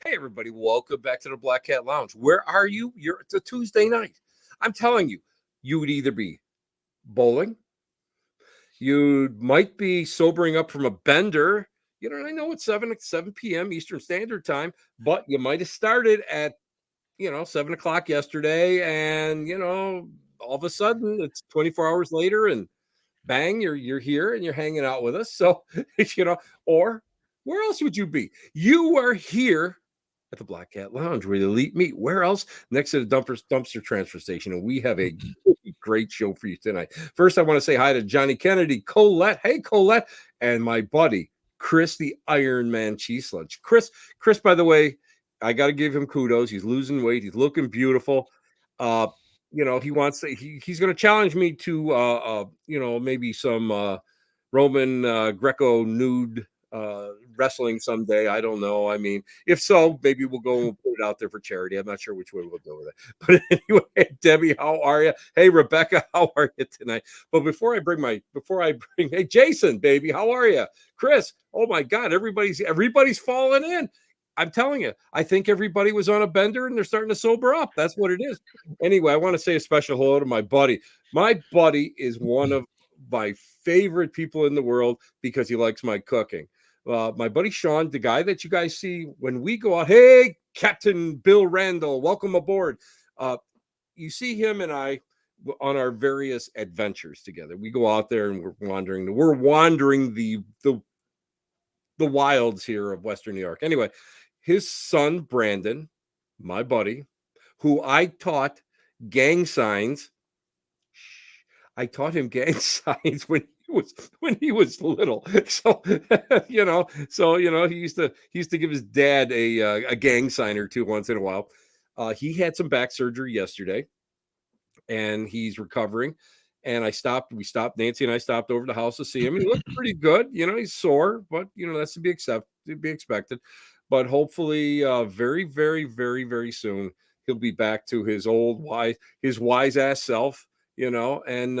Hey, everybody, welcome back to the Black Cat Lounge. Where are you? It's a Tuesday night. I'm telling you, you would either be bowling, you might be sobering up from a bender. I know it's 7 p.m. Eastern Standard Time, but you might have started at 7 o'clock yesterday, and all of a sudden it's 24 hours later, and bang, you're here and you're hanging out with us. So, or where else would you be? You are here at the Black Cat Lounge where the elite meet. Where else? Next to the dumpster transfer station. And we have a great show for you tonight. First, I want to say hi to Johnny Kennedy, Colette. Hey, Colette, and my buddy, Chris, the Iron Man Wcislek. Chris, by the way, I got to give him kudos. He's losing weight. He's looking beautiful. He wants to, he's going to challenge me to, maybe some Roman Greco nude wrestling someday. I don't know. I mean, if so, maybe we'll go and put it out there for charity. I'm not sure which way we'll go with it. But anyway, Debbie, how are you? Hey, Rebecca, how are you tonight? But before I bring, hey, Jason, baby, how are you? Chris, oh my God, everybody's falling in. I'm telling you, I think everybody was on a bender and they're starting to sober up. That's what it is. Anyway, I want to say a special hello to my buddy. My buddy is one of my favorite people in the world because he likes my cooking. My buddy Sean, the guy that you guys see when we go out. Hey, Captain Bill Randall, welcome aboard. You see him and I on our various adventures together. We go out there and we're wandering the wilds here of Western New York. Anyway, his son Brandon, my buddy, who I taught gang signs. I taught him gang signs when he was little. So he used to give his dad a gang sign or two once in a while. He had some back surgery yesterday, and he's recovering. And we stopped, Nancy and I stopped over to the house to see him. He looked pretty good. He's sore, but that's to be expected. But hopefully, very, very, very, very soon, he'll be back to his wise ass self. And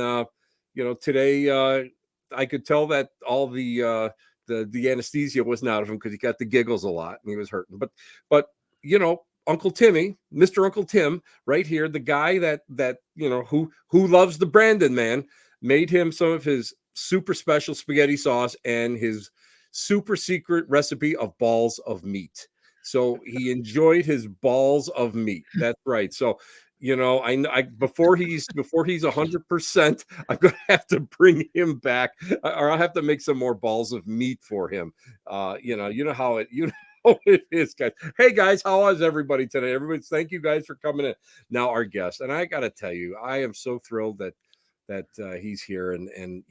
today I could tell that all the anesthesia wasn't out of him because he got the giggles a lot and he was hurting. But Uncle Timmy, Mr. Uncle Tim, right here, the guy that who loves the Brandon man, made him some of his super special spaghetti sauce and his super secret recipe of balls of meat. So he enjoyed his balls of meat. That's right. So I before he's 100%, I'm gonna have to bring him back, or I'll have to make some more balls of meat for him. You know how it it is, guys. Hey guys, how is everybody today? Thank you guys for coming in. Now our guest, and I gotta tell you, I am so thrilled that he's here, and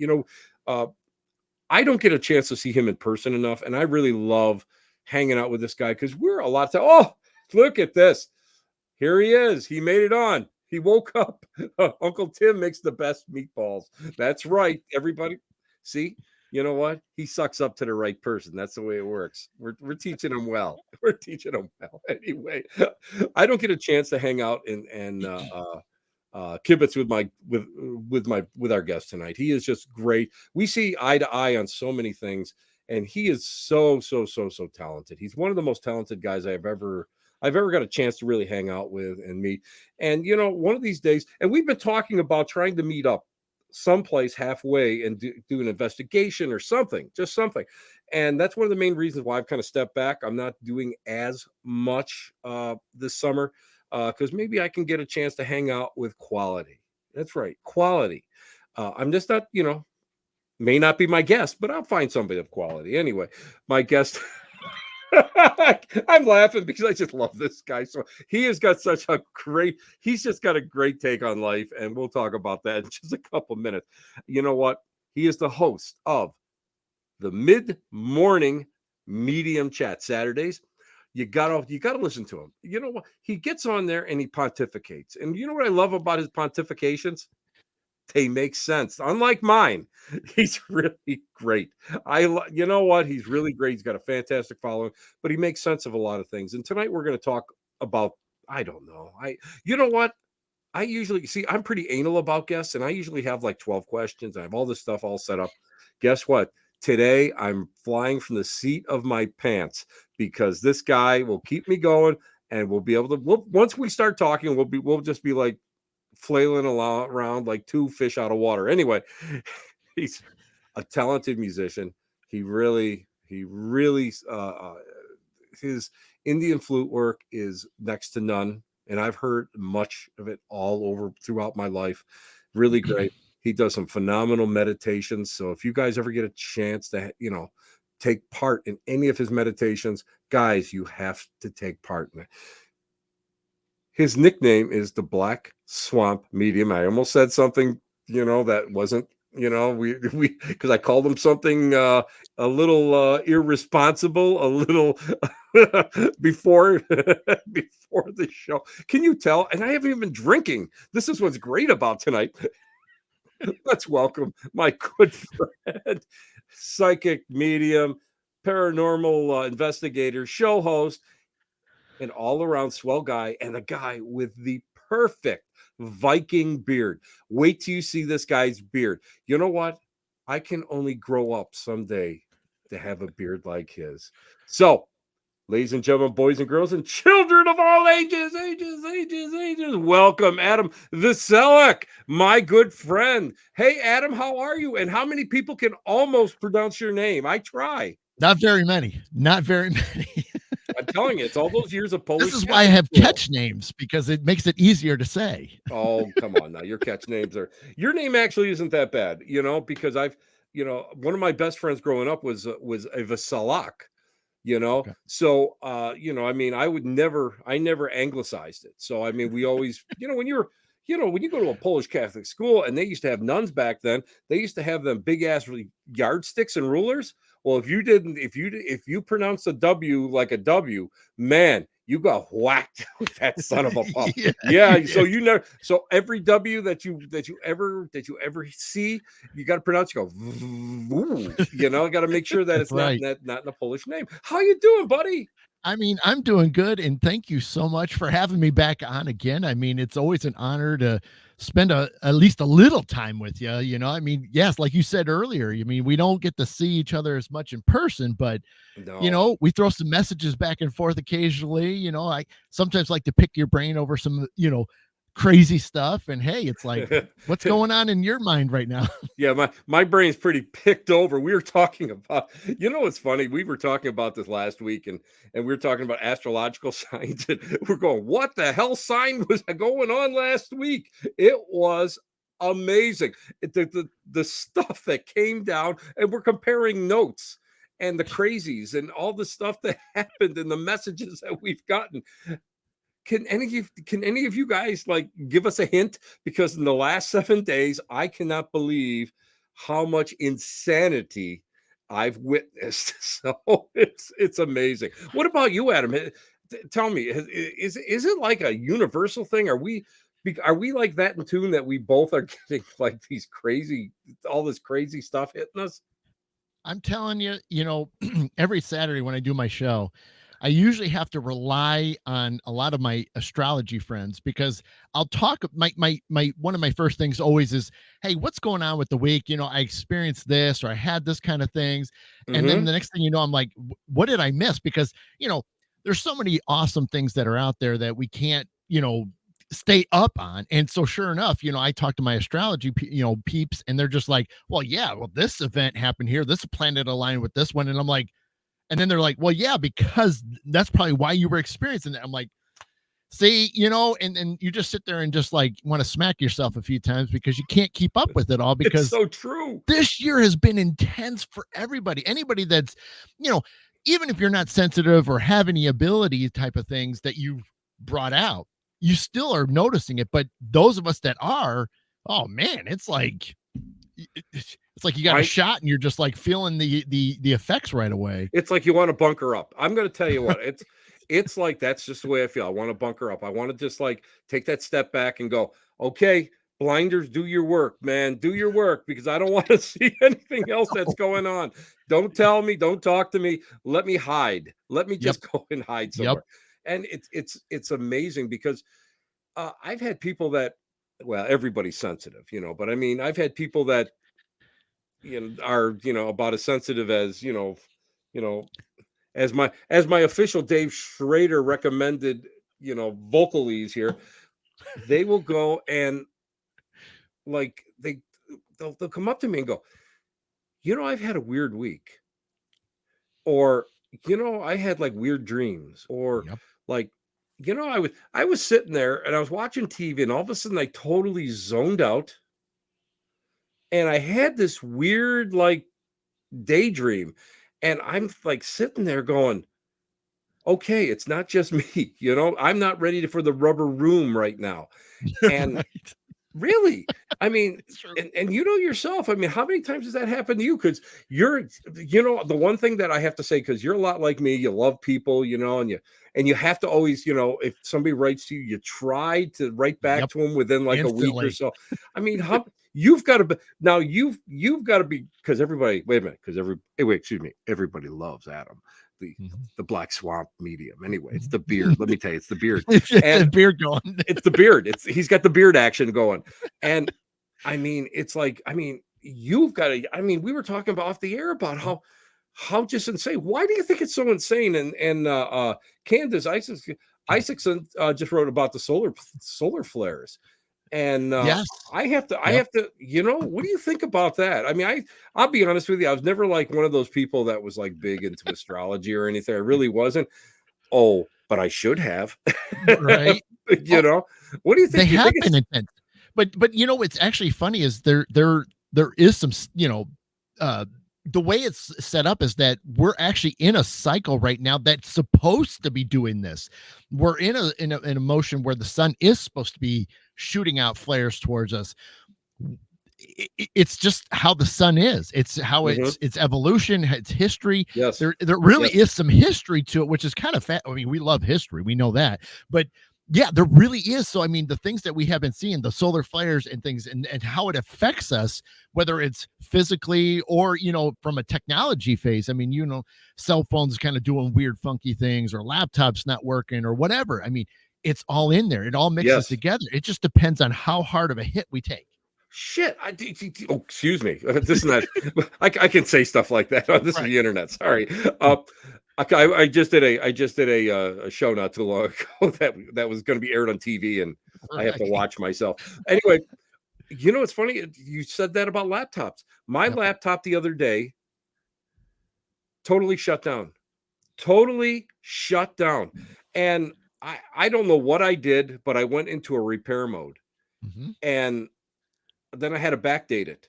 I don't get a chance to see him in person enough, and I really love hanging out with this guy because we're a lot of time. Oh, look at this. Here he is. He made it on. He woke up. Uncle Tim makes the best meatballs. That's right, everybody. See, you know what? He sucks up to the right person. That's the way it works. We're teaching him well. We're teaching him well. Anyway, I don't get a chance to hang out and kibitz with our guest tonight. He is just great. We see eye to eye on so many things, and he is so talented. He's one of the most talented guys I've ever got a chance to really hang out with and meet. And one of these days, and we've been talking about trying to meet up someplace halfway and do an investigation or something, just something. And that's one of the main reasons why I've kind of stepped back. I'm not doing as much this summer because maybe I can get a chance to hang out with quality. That's right, quality. I'm just not, may not be my guest, but I'll find somebody of quality. Anyway, my guest. I'm laughing because I just love this guy. So he's just got a great take on life, and we'll talk about that in just a couple minutes. You know what? He is the host of the mid-morning medium chat Saturdays. You gotta listen to him. You know what? He gets on there and he pontificates. And you know what I love about his pontifications? They make sense. Unlike mine, he's really great. You know what? He's really great. He's got a fantastic following, but he makes sense of a lot of things. And tonight we're going to talk about, I don't know. You know what? I usually see, I'm pretty anal about guests, and I usually have like 12 questions. I have all this stuff all set up. Guess what? Today, I'm flying from the seat of my pants because this guy will keep me going, and we'll be able to. Once we start talking, we'll just be like flailing around like two fish out of water. Anyway, he's a talented musician. He really, his Indian flute work is next to none, and I've heard much of it all over throughout my life. Really great. He does some phenomenal meditations. So if you guys ever get a chance to, take part in any of his meditations, guys, you have to take part in it. His nickname is the Black Swamp Medium. I almost said something, that wasn't, we because I called him something a little irresponsible, a little before before the show. Can you tell? And I haven't even been drinking. This is what's great about tonight. Let's welcome my good friend, psychic medium, paranormal investigator, show host, an all around swell guy, and a guy with the perfect Viking beard. Wait till you see this guy's beard. You know what? I can only grow up someday to have a beard like his. So, ladies and gentlemen, boys and girls, and children of all ages, welcome Adam Wcislek, my good friend. Hey, Adam, how are you? And how many people can almost pronounce your name? I try. Not very many. Not very many. I'm telling you, it's all those years of Polish. This is why I have catch names, because it makes it easier to say. Oh, come on now. Your catch names are, your name actually isn't that bad, because one of my best friends growing up was a Wcislek, Okay. So I mean, I never anglicized it. So I mean, we always, when when you go to a Polish Catholic school, and they used to have nuns back then, they used to have them big ass yardsticks and rulers. Well, if you pronounce a W like a W, man, you got whacked with that son of a pup. Yeah. So every W that you ever see, you got to pronounce. You go, got to make sure that it's right. not in a Polish name. How you doing, buddy? I mean, I'm doing good, and thank you so much for having me back on again. I mean, it's always an honor to spend at least a little time with you. I mean, yes, like you said earlier, I mean, we don't get to see each other as much in person, but No. we throw some messages back and forth occasionally. I sometimes like to pick your brain over some, crazy stuff. And hey, it's like, what's going on in your mind right now? Yeah, my brain's pretty picked over. We were talking about, what's funny? We were talking about this last week, and we were talking about astrological signs, and we're going, what the hell sign was going on last week? It was amazing. The stuff that came down, and we're comparing notes and the crazies and all the stuff that happened and the messages that we've gotten. Can any of you guys like give us a hint? Because in the last 7 days, I cannot believe how much insanity I've witnessed. So it's amazing. What about you, Adam? Tell me, is it like a universal thing? Are we like that in tune that we both are getting like all this crazy stuff hitting us? I'm telling you, every Saturday when I do my show, I usually have to rely on a lot of my astrology friends, because I'll talk my one of my first things always is, hey, what's going on with the week? I experienced this, or I had this kind of things. And then Mm-hmm. the next thing you know, I'm like, what did I miss? Because, there's so many awesome things that are out there that we can't, stay up on. And so sure enough, I talk to my astrology peeps, and they're just like, well, yeah, well, this event happened here, this planet aligned with this one. And I'm like, and then they're like, well, yeah, because that's probably why you were experiencing that. I'm like, see, and you just sit there and just like want to smack yourself a few times, because you can't keep up with it all, It's because so true. this year has been intense for everybody. Anybody that's, even if you're not sensitive or have any ability type of things that you brought out, you still are noticing it. But those of us that are, oh man, it's like you got a Right? shot and you're just like feeling the effects right away. It's like you want to bunker up. I'm going to tell you what, it's like that's just the way I feel. I want to bunker up. I want to just like take that step back and go, okay, blinders, do your work, man. Do your work, because I don't want to see anything else that's going on. Don't tell me, don't talk to me. Let me hide. Let me Yep. just go and hide Yep. somewhere. And it's amazing, because I've had people that, well, everybody's sensitive, but I mean, I've had people that are about as sensitive as you know as my official Dave Schrader recommended vocalese here. They will go and like they'll come up to me and go, I've had a weird week, or I had like weird dreams, or Yep. like I was sitting there and I was watching TV, and all of a sudden I totally zoned out, and I had this weird like daydream, and I'm like sitting there going, okay, it's not just me, I'm not ready for the rubber room right now. And Right. really, I mean, It's true. and yourself, I mean, how many times has that happened to you? Because the one thing that I have to say, because you're a lot like me, you love people, and you have to always, if somebody writes to you, you try to write back Yep. to them within like a week or Instantly. so. I mean, how you've got to be now, you've got to be, because everybody, wait a minute, because wait, excuse me, everybody loves Adam. The, Mhm. the black swamp medium. Anyway, it's Mhm. the beard. Let me tell you, it's the beard. It's just And the beard going. it's the beard. He's got the beard action going. And I mean, it's like, I mean, you've got to, I mean, we were talking about off the air about how just insane. Why do you think it's so insane? And Candace Isaacson just wrote about the solar flares. And Yes. I have to, Yep. what do you think about that? I mean, I'll be honest with you. I was never like one of those people that was like big into astrology or anything. I really wasn't. Oh, but I should have. Right. you Oh, know, what do you they think? Do you have think been it's intense. But what's actually funny is there is some uh the way it's set up is that we're actually in a cycle right now that's supposed to be doing this. We're in a motion where the sun is supposed to be shooting out flares towards us. It's just how the sun is. It's how Mhm. it's evolution, its history. Yes. There really Yes. is some history to it, which is kind of I mean, we love history, we know that, but yeah, there really is. So I mean, the things that we have been seeing, the solar flares and things, and how it affects us, whether it's physically or from a technology phase. I mean, cell phones kind of doing weird, funky things, or laptops not working, or whatever. I mean, it's all in there. It all mixes Yes. together. It just depends on how hard of a hit we take. Shit. Oh, excuse me. This is not. I can say stuff like that. This is Right. the internet. Sorry. I just did a show not too long ago that was going to be aired on TV, and I have to Right. watch myself. Anyway, it's funny you said that about laptops. My Yep. laptop the other day totally shut down. Totally shut down. And I don't know what I did, but I went into a repair mode, Mhm. and then I had to backdate it.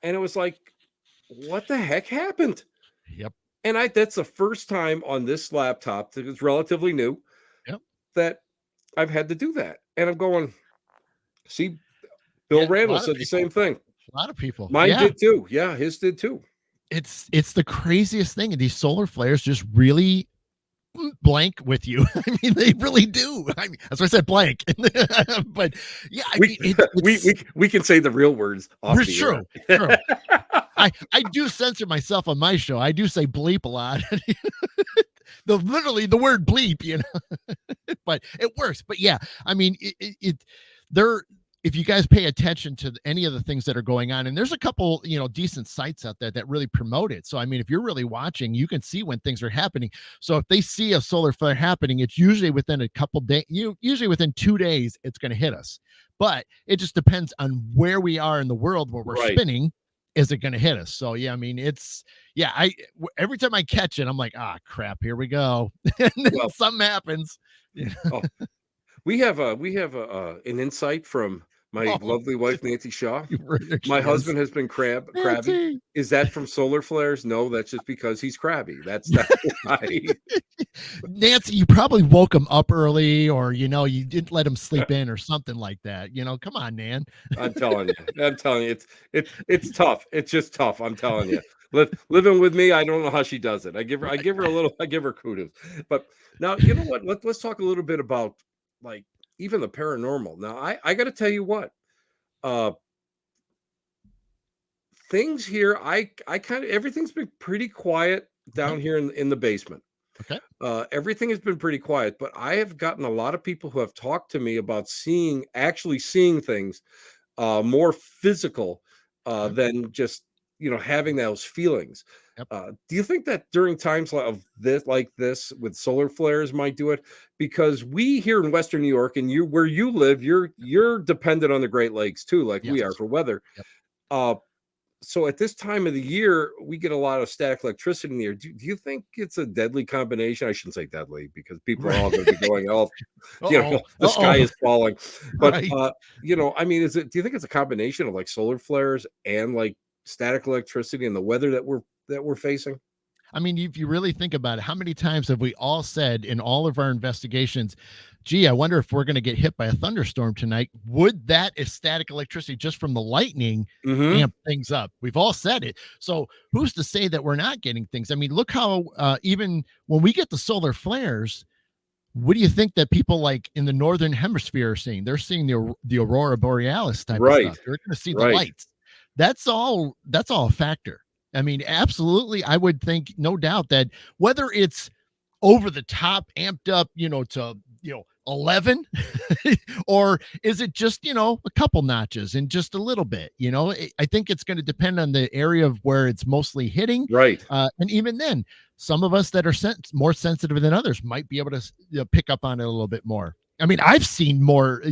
And it was like, what the heck happened? Yep. And that's the first time on this laptop that is relatively new Yep. that I've had to do that. And I'm going, see, Bill Yeah, a Randall lot of said the people. same thing. A lot of people. Mine Yeah. did too. Yeah, his did too. It's the craziest thing, and these solar flares just really blank with you. I mean, they really do. I mean, that's why I said blank. But yeah, I We mean, it's we it's we we can say the real words off it's the true. air. True. I do censor myself on my show. I do say bleep a lot. Literally the word bleep, but it works. But yeah, I mean, there. If you guys pay attention to any of the things that are going on, and there's a couple, decent sites out there that really promote it. So I mean, if you're really watching, you can see when things are happening. So if they see a solar flare happening, it's usually within a couple days. Usually within 2 days, it's going to hit us. But it just depends on where we are in the world where we're Right. spinning. Is it going to hit us? So yeah, I mean, yeah. Every time I catch it, I'm like, crap, here we go, and then Well, something happens. oh, we have an insight from my Oh, lovely wife Nancy Shaw. there My she is. husband has been crabby. Nancy. Is that from solar flares? No, that's just because he's crabby. That's why. Nancy, you probably woke him up early, or you didn't let him sleep in or something like that. Come on, Nan. I'm telling you. I'm telling you. It's tough. It's just tough. I'm telling you. Living with me, I don't know how she does it. Right, I give her kudos. But now, what? Let's talk a little bit about like even the paranormal. Now, I got to tell you what. Uh Things here, I kind of everything's been pretty quiet okay, down here in the basement. okay, Everything has been pretty quiet, but I have gotten a lot of people who have talked to me about actually seeing things more physical okay. than just having those feelings. Yep. Do you think that during times of this, like this, with solar flares, might do it? Because we here in Western New York, and where you live, you're dependent on the Great Lakes too, like we are Yes. for weather. Yep. So at this time of the year, we get a lot of static electricity in the air. Do you think it's a deadly combination? I shouldn't say deadly because people are all going to be going, oh, Uh-oh. the sky is falling. But, Right. I mean, do you think it's a combination of like solar flares and like static electricity and the weather that we're facing? I mean, if you really think about it, how many times have we all said in all of our investigations, gee, I wonder if we're going to get hit by a thunderstorm tonight? Would that static electricity just from the lightning Mm-hmm. amp things up? We've all said it. So who's to say that we're not getting things? I mean, look how even when we get the solar flares, what do you think that people like in the northern hemisphere are seeing? They're seeing the aurora borealis type of Right. stuff. They're going to see the Right. lights. That's all a factor. I mean, absolutely, I would think, no doubt, that whether it's over the top, amped up, to 11, or is it just a couple notches and just a little bit? I think it's going to depend on the area of where it's mostly hitting, Right. and even then, some of us that are more sensitive than others might be able to pick up on it a little bit more. I mean, I've seen more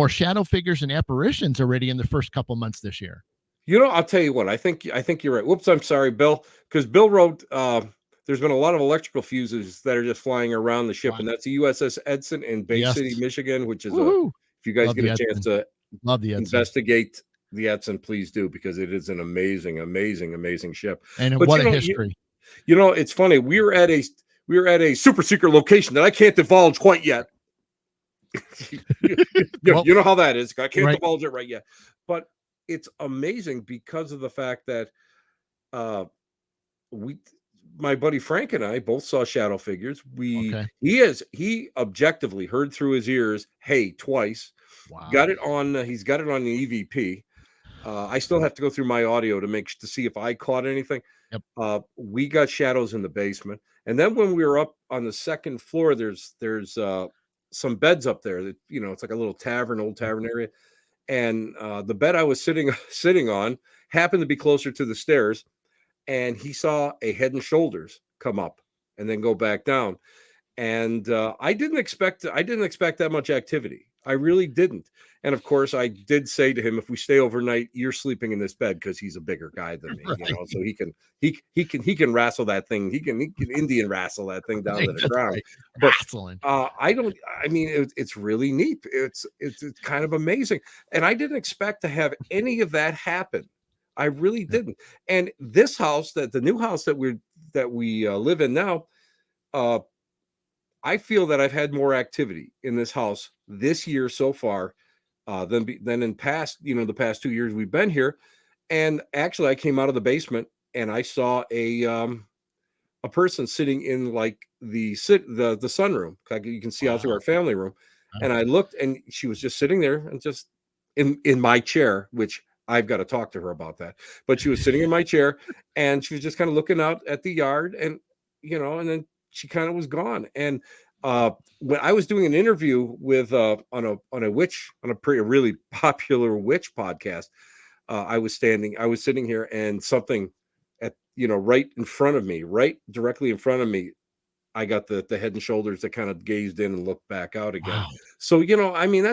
shadow figures and apparitions already in the first couple months this year. I'll tell you what, I think you're right. Whoops, I'm sorry, Bill, because Bill wrote, there's been a lot of electrical fuses that are just flying around the ship, Wow. and that's the USS Edson in Bay Yes. City, Michigan, which is Woohoo. if you guys Love get the a chance Edson. to Love the Edson. investigate the Edson, please do, because it is an amazing, amazing, amazing ship. And But what a history. It's funny. We were at a super secret location that I can't divulge quite yet. Well, you know how that is. I can't right. divulge it right yet. But it's amazing because of the fact that my buddy Frank and I both saw shadow figures. Okay. He objectively heard through his ears, "Hey," twice. Wow. He's got it on the EVP. I still have to go through my audio to see if I caught anything. Yep. We got shadows in the basement, and then when we were up on the second floor, there's some beds up there that it's like a little old tavern area, and the bed I was sitting on happened to be closer to the stairs, and he saw a Head and Shoulders come up and then go back down, and I didn't expect that much activity. I really didn't. And of course, I did say to him, if we stay overnight, you're sleeping in this bed, because he's a bigger guy than me, Right. so he can wrestle that thing. He can Indian wrestle that thing down to the ground. Right. But Wrestling. I mean, it's really neat. It's kind of amazing. And I didn't expect to have any of that happen. I really didn't. And this house, the new house that we live in now, I feel that I've had more activity in this house this year so far than in the past 2 years we've been here. And actually, I came out of the basement and I saw a person sitting in like the sunroom. You can see out through Wow. our family room, Wow. and I looked, and she was just sitting there and just in my chair, which I've got to talk to her about that. But she was sitting in my chair, and she was just kind of looking out at the yard, and and then she kind of was gone. And when I was doing an interview with on a really popular witch podcast, I was sitting here, and something at right in front of me, right directly in front of me, I got the Head and Shoulders that kind of gazed in and looked back out again. Wow. So I mean,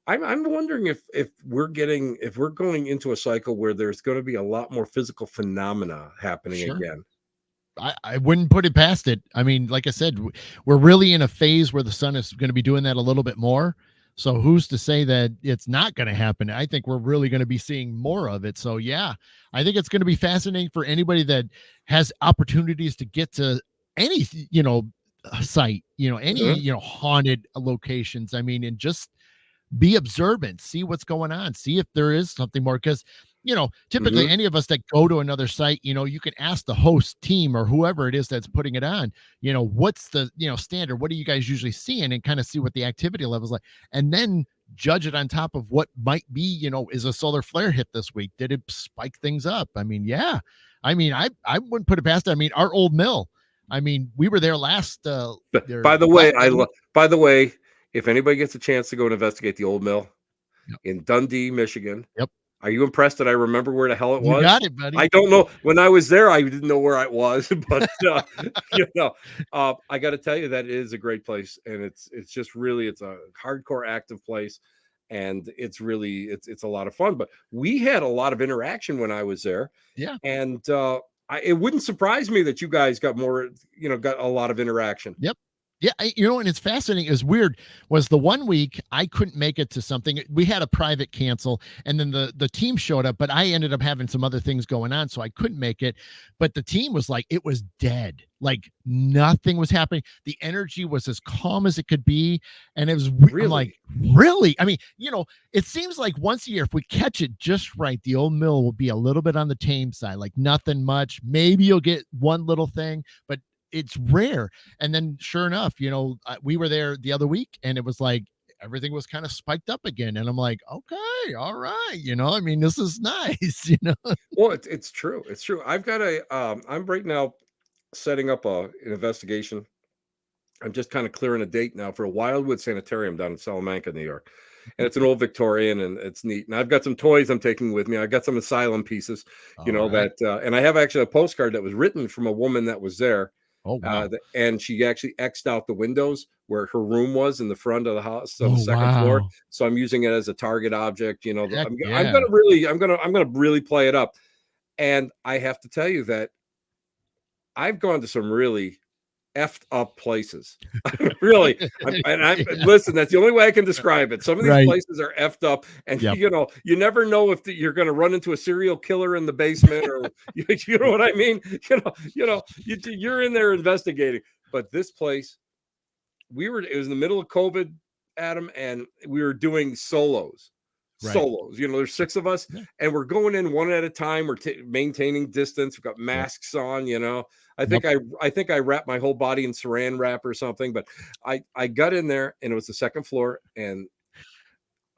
I'm wondering if we're going into a cycle where there's going to be a lot more physical phenomena happening Sure. again. I wouldn't put it past it. I mean, like I said, we're really in a phase where the sun is going to be doing that a little bit more. So who's to say that it's not going to happen? I think we're really going to be seeing more of it. So yeah, I think it's going to be fascinating for anybody that has opportunities to get to any, site, any, Mhm. haunted locations. I mean, and just be observant, see what's going on, see if there is something more. Because, typically Mhm. any of us that go to another site, you can ask the host team or whoever it is that's putting it on, what's the, standard, what are you guys usually seeing, and kind of see what the activity level is like, and then judge it on top of what might be, is a solar flare hit this week? Did it spike things up? I mean, yeah. I mean, I wouldn't put it past it. I mean, our old mill, I mean, we were there last By the way, if anybody gets a chance to go and investigate the old mill Yep. in Dundee, Michigan, Yep. Are you impressed that I remember where the hell it You was? got it, I buddy. don't know. When I was there, I didn't know where I was, but I got to tell you that it is a great place, and it's just really it's a hardcore active place, and it's really it's a lot of fun. But we had a lot of interaction when I was there, Yeah. and it wouldn't surprise me that you guys got more, got a lot of interaction. Yep. Yeah, and it's fascinating. It was weird. Was the one week I couldn't make it to something. We had a private cancel, and then the team showed up, but I ended up having some other things going on, so I couldn't make it. But the team was like, it was dead. Like nothing was happening. The energy was as calm as it could be, and it was. I'm like, Really? really? I mean, it seems like once a year, if we catch it just right, the old mill will be a little bit on the tame side, like nothing much. Maybe you'll get one little thing, but it's rare. And then sure enough, we were there the other week and it was like everything was kind of spiked up again. And I'm like, okay, all right. I mean, this is nice. Well, it's true. It's true. I've got I'm right now setting up an investigation. I'm just kind of clearing a date now for a Wildwood Sanitarium down in Salamanca, New York. And it's an old Victorian and it's neat. And I've got some toys I'm taking with me. I got some asylum pieces, All right. and I have actually a postcard that was written from a woman that was there. Oh, wow. And she actually X'd out the windows where her room was in the front of the house on the Oh, second floor. wow. So I'm using it as a target object. Heck I'm yeah. gonna really, I'm gonna really play it up. And I have to tell you that I've gone to some really effed up places. Really. Yeah. Listen, that's the only way I can describe it. Some of these Right. places are effed up, and Yep. you never know if you're going to run into a serial killer in the basement, or you know what I mean. You're in there investigating. But this place, it was in the middle of COVID, Adam, and we were doing solos. Right. There's 6 of us, Yeah. and we're going in one at a time. We're maintaining distance. We've got Yep. masks on. I Yep. think I wrapped my whole body in saran wrap or something. But I got in there, and it was the second floor, and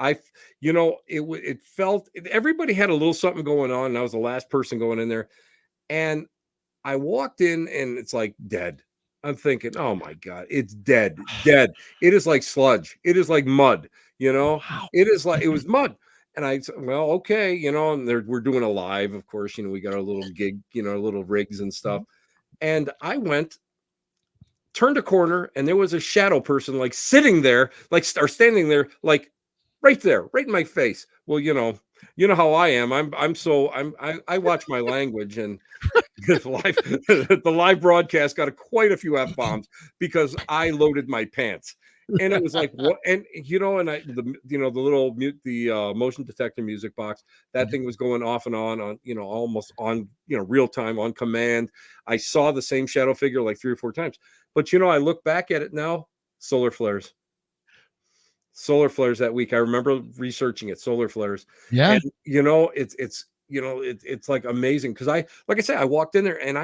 it felt everybody had a little something going on, and I was the last person going in there, and I walked in, and it's like dead. I'm thinking, oh my God, it's dead, dead. It is like sludge. It is like mud. Wow. It is like it was mud. And I said, well, okay, and we're doing a live, of course. We got our little gig, little rigs and stuff. Mhm. And I turned a corner, and there was a shadow person like sitting there, like or standing there, like right there, right in my face. Well, how I am. I watch my language, and the live broadcast got quite a few F-bombs because I loaded my pants. And it was like what, and and the little motion detector music box, that thing was going off and on almost on real time on command. I saw the same shadow figure like 3 or 4 times, but I look back at it now. Solar flares that week. I remember researching it, solar flares. Yeah. And it's like amazing because like I say, I walked in there and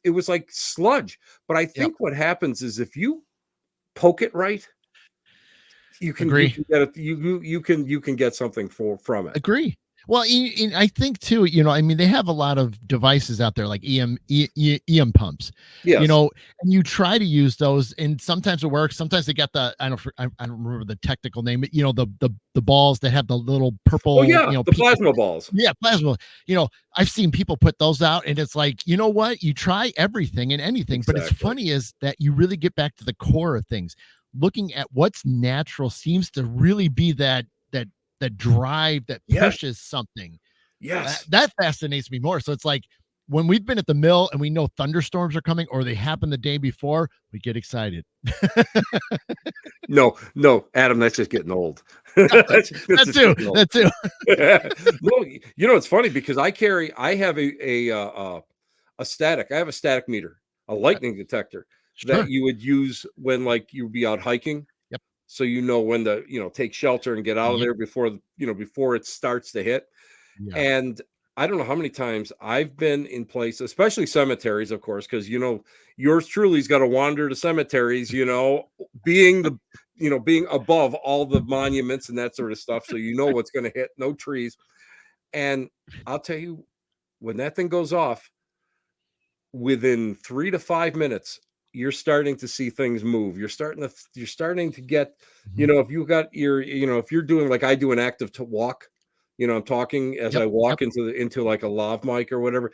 it was like sludge. But I Yep. think what happens is if you poke it right, you can Agree. get it, you can get something from it. Agree. Well, I think too, I mean, they have a lot of devices out there like EM pumps, Yes. and you try to use those, and sometimes it works. Sometimes they got I don't remember the technical name, but the balls that have the little Oh purple, yeah, the peak. plasma balls. Yeah, plasma. I've seen people put those out, and it's like, you know what? You try everything and anything, but it's Exactly. funny is that you really get back to the core of things. Looking at what's natural seems to really be that drive that Yes. pushes something. Yes. That fascinates me more. So it's like when we've been at the mill and we know thunderstorms are coming or they happen the day before, we get excited. No, no, Adam, that's just getting old. That's That just too. getting old. That too. No, it's funny because I have a static. I have a static meter, a lightning detector that Sure. you would use when like you'd be out hiking. Yep. So when to take shelter and get out of Yep. there before it starts to hit. Yeah. And I don't know how many times I've been in places, especially cemeteries, of course, because yours truly's got to wander to cemeteries, being being above all the monuments and that sort of stuff. So what's going to hit, no trees. And I'll tell you, when that thing goes off, within 3 to 5 minutes, you're starting to see things move. You're starting to get, Mhm. if you got if you're doing like I do an active to walk, I'm talking as I Yep. Yep. walk into like a lav mic or whatever,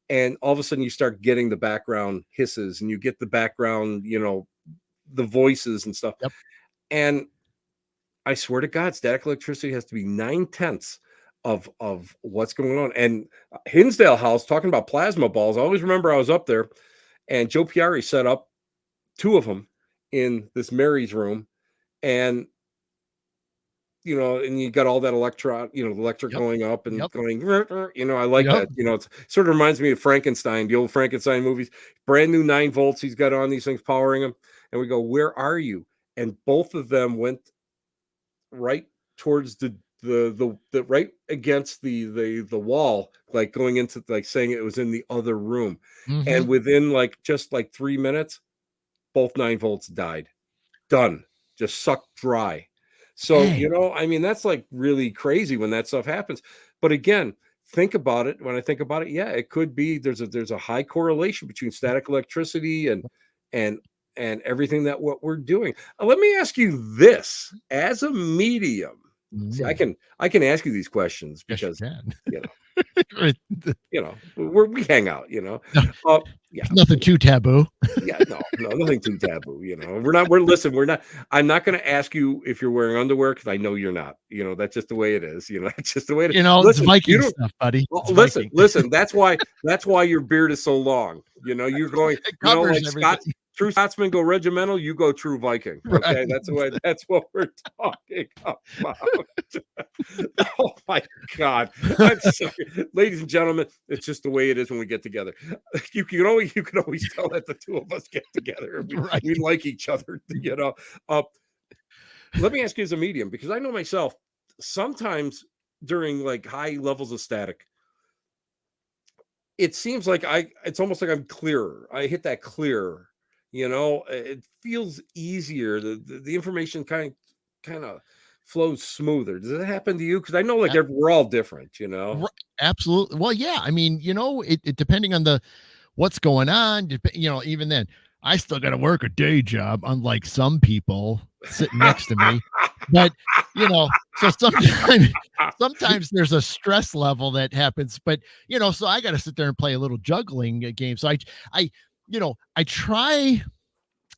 and all of a sudden you start getting the background hisses and you get the background, the voices and stuff. Yep. And I swear to God, static electricity has to be 9/10 of what's going on. And Hinsdale House, talking about plasma balls, I always remember I was up there and Joe Piari set up two of them in this Mary's room. And and you got all that the electric Yep. going up and Yep. going, I like Yep. that. It sort of reminds me of Frankenstein, the old Frankenstein movies. Brand new 9 volts. He's got on these things powering him. And we go, where are you? And both of them went right towards the right against the wall, like going into, like, saying it was in the other room. Mm-hmm. And within just like 3 minutes, both 9 volts died. Done. Just sucked dry. So, Dang. I mean, that's like really crazy when that stuff happens. But again, think about it. When I think about it, yeah, it could be there's a high correlation between static electricity and and everything that what we're doing. Let me ask you this: as a medium, see, I Mm. can ask you these questions Yes, you because can. you know Right. we hang out. No, Yeah, nothing too taboo. yeah, no, nothing too taboo. We're not. I'm not going to ask you if you're wearing underwear because I know you're not. That's just the way it is. It's just the way it is. It's Listen, you Viking don't. stuff, buddy. Well, It's listen, Viking. listen. That's why your beard is so long. You're going. It covers Like everything. Scots, true Scotsmen go regimental. You go true Viking. Okay, Right. that's the way. That's what we're talking about. Oh my God! I'm sorry, ladies and gentlemen. It's just the way it is when we get together. You can always tell that the two of us get together and Right. we like each other. Let me ask you as a medium, because I know myself. Sometimes during like high levels of static, it seems like it's almost like I'm clearer. I hit that clearer. It feels easier. The information kind of flows smoother. Does that happen to you? Because I know like we're all different. Ri Absolutely. Well, yeah, I mean, it depending on what's going on, even then, I still gotta work a day job, unlike some people sitting next to me. But, so sometimes there's a stress level that happens, but, so I gotta sit there and play a little juggling game. So I try.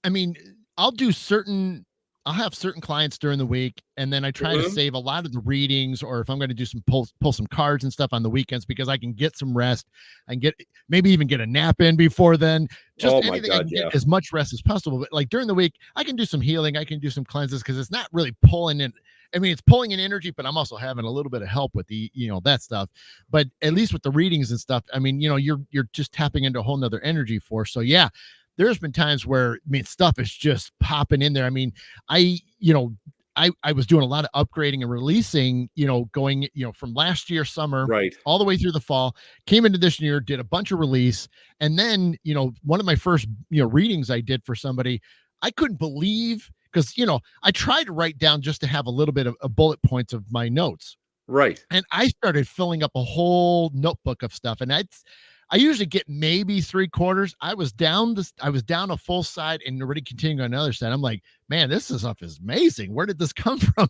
I mean, I'll do certain I'll have certain clients during the week, and then I try to Mhm. save a lot of the readings, or if I'm going to do some pull some cards and stuff on the weekends, because I can get some rest and maybe even get a nap in before then. Just Oh my anything I God, can get yeah. as much rest as possible. But like during the week, I can do some healing, I can do some cleanses, because it's not really pulling in. I mean, it's pulling in energy, but I'm also having a little bit of help with that stuff. But at least with the readings and stuff, I mean, you're just tapping into a whole nother energy force. So yeah, there's been times where, I mean, stuff is just popping in there. I mean, I, you know, I was doing a lot of upgrading and releasing, going, from last year summer Right. all the way through the fall, came into this year, did a bunch of release. And then, one of my first, readings I did for somebody, I couldn't believe, because, I tried to write down just to have a little bit of bullet points of my notes. Right. And I started filling up a whole notebook of stuff. And I usually get maybe three quarters. I was down a full side and already continuing on another side. I'm like, man, this stuff is amazing. Where did this come from?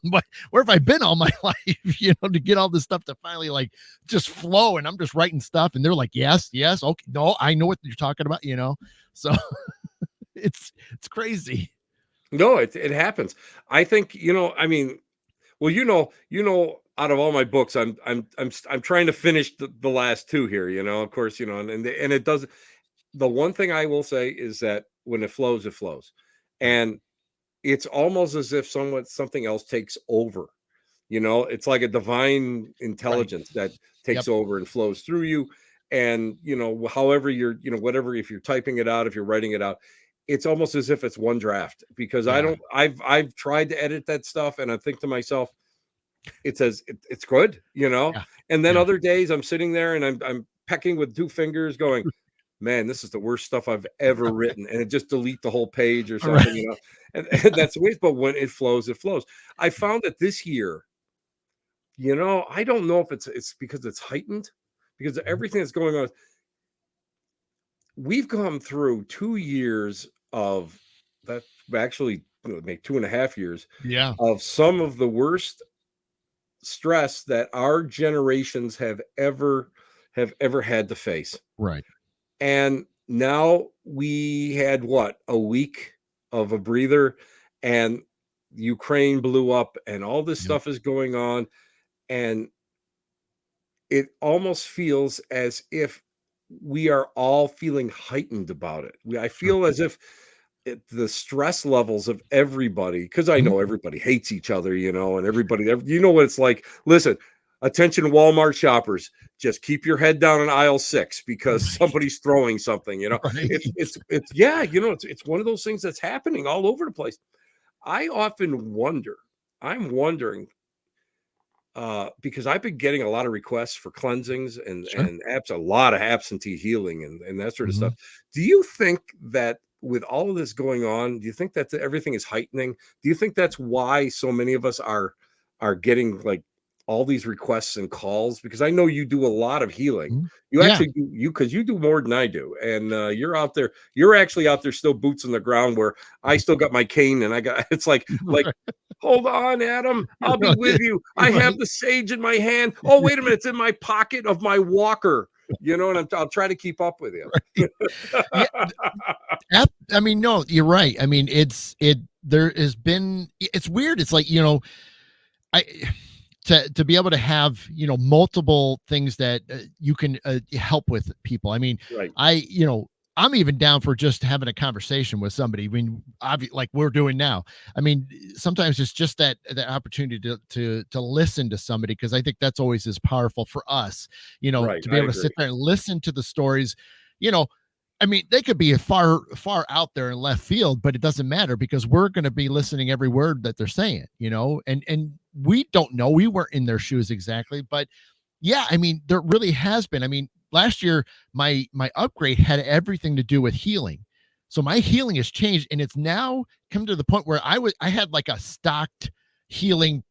Where have I been all my life? To get all this stuff to finally like just flow. And I'm just writing stuff. And they're like, yes, yes, okay, no, I know what you're talking about. So it's crazy. No, it happens. I think, I mean, well, out of all my books, I'm trying to finish the last two here, of course, and it does. The one thing I will say is that when it flows, it flows. Right. And it's almost as if something else takes over. It's like a divine Right. intelligence that Yep. takes over and flows through you. And however whatever, if you're typing it out, if you're writing it out, it's almost as if it's one draft, because I Yeah. don't I've tried to edit that stuff and I think to myself, it's good. Yeah. And then Yeah. other days I'm sitting there and I'm pecking with two fingers going, man, this is the worst stuff I've ever written, and it just delete the whole page or All right. something, and that's the way. But when it flows, it flows. I found that this year, I don't know if it's because it's heightened, because of everything that's going on. We've gone through 2 years of that, actually, maybe 2.5 years Yeah. of some of the worst stress that our generations have ever had to face. Right. And now we had what, a week of a breather, and Ukraine blew up, and all this Yep. stuff is going on, and it almost feels as if we are all feeling heightened about it. I Sure. feel as if the stress levels of everybody, because I Mhm. know everybody hates each other, and everybody, you know what it's like. Listen, attention, Walmart shoppers, just keep your head down in aisle 6 because Right. somebody's throwing something. It's Right. it's it's yeah, it's one of those things that's happening all over the place. I often wonder. I'm wondering because I've been getting a lot of requests for cleansings and Sure. a lot of absentee healing and that sort of stuff. Mhm. Do you think that with all of this going on, do you think that everything is heightening? Do you think that's why so many of us are getting like all these requests and calls? Because I know you do a lot of healing. Mhm. You Yeah. actually do because you do more than I do, and you're out there. You're actually out there, still boots on the ground. Where I still got my cane, and I got it's like hold on, Adam. I'll be with you. I have Right. the sage in my hand. Oh, wait a minute. It's in my pocket of my walker. And I'll try to keep up with you. Right. Yeah. I mean, no, you're right. I mean, there has been, it's weird. It's like, I, to be able to have, multiple things that you can help with people. I mean, Right. I'm even down for just having a conversation with somebody. I mean, like we're doing now. I mean, sometimes it's just that opportunity to listen to somebody, because I think that's always as powerful for us, Right. to be I able to sit agree. there and listen to the stories. you know I mean, they could be far out there in left field, but it doesn't matter because we're going to be listening every word that they're saying, and we don't know. We weren't in their shoes exactly, but yeah, I mean, there really has been. I mean, last year my upgrade had everything to do with healing. So my healing has changed, and it's now come to the point where I had like a stocked healing,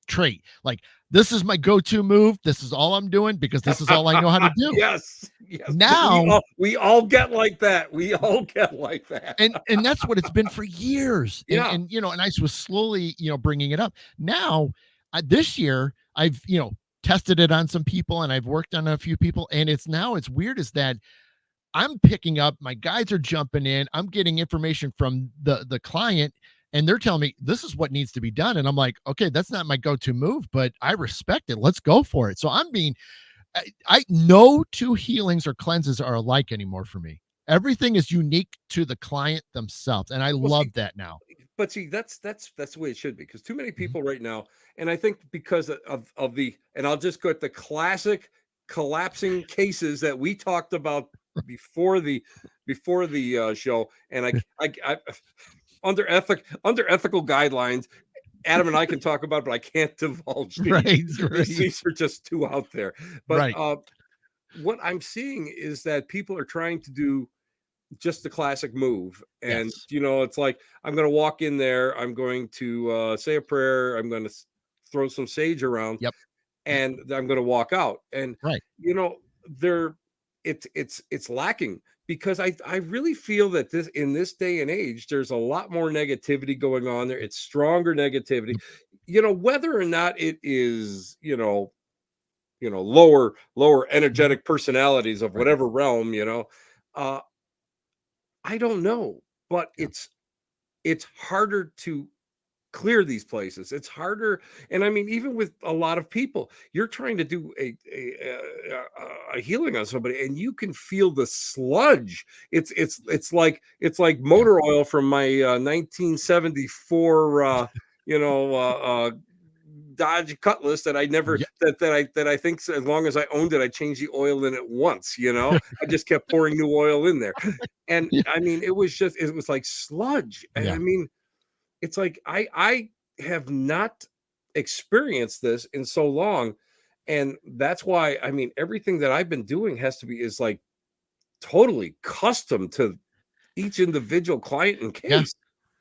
trait. Like, this is my go-to move. This is all I'm doing because this is all I know how to do. Yes. Yes. We Now, all we all get like that. We all get like that. and that's what it's been for years, and Yeah. and I was slowly, bringing it up. Now, this year I've, tested it on some people, and I've worked on a few people, and it's weird is that I'm picking up, my guys are jumping in, I'm getting information from the client, and they're telling me this is what needs to be done, and I'm like, okay, that's not my go-to move, but I respect it, let's go for it. So I no two healings or cleanses are alike anymore for me. Everything is unique to the client themselves, and I Well, see, love that now. that's the way it should be, because too many Mhm. people right now, and I think because of the, and I'll just go at the classic collapsing cases that we talked about before the show, and I under ethical guidelines, Adam and I can talk about it, but I can't divulge these. Right, These right, these are just too out there. But right. what I'm seeing is that people are trying to do just the classic move. And, Yes. it's like, I'm going to walk in there, I'm going to say a prayer, I'm going to throw some sage around, Yep, yep, and I'm going to walk out. And, right. you know, they're, it's lacking, because I really feel that this, in this day and age, there's a lot more negativity going on there. It's stronger negativity, Yep, whether or not it is, lower mhm, energetic personalities of right, whatever realm, uh I don't know, but yeah, it's harder to clear these places. It's harder, and I mean, even with a lot of people, you're trying to do a healing on somebody, and you can feel the sludge. It's like yeah, motor oil from my 1974, Dodge Cutlass that I never yeah, that I think, as long as I owned it, I changed the oil in it once. I just kept pouring new oil in there, and yeah, I mean, it was like sludge, and I yeah, mean, it's like I have not experienced this in so long, and that's why, I mean, everything that I've been doing has to be is like totally custom to each individual client and yeah. case.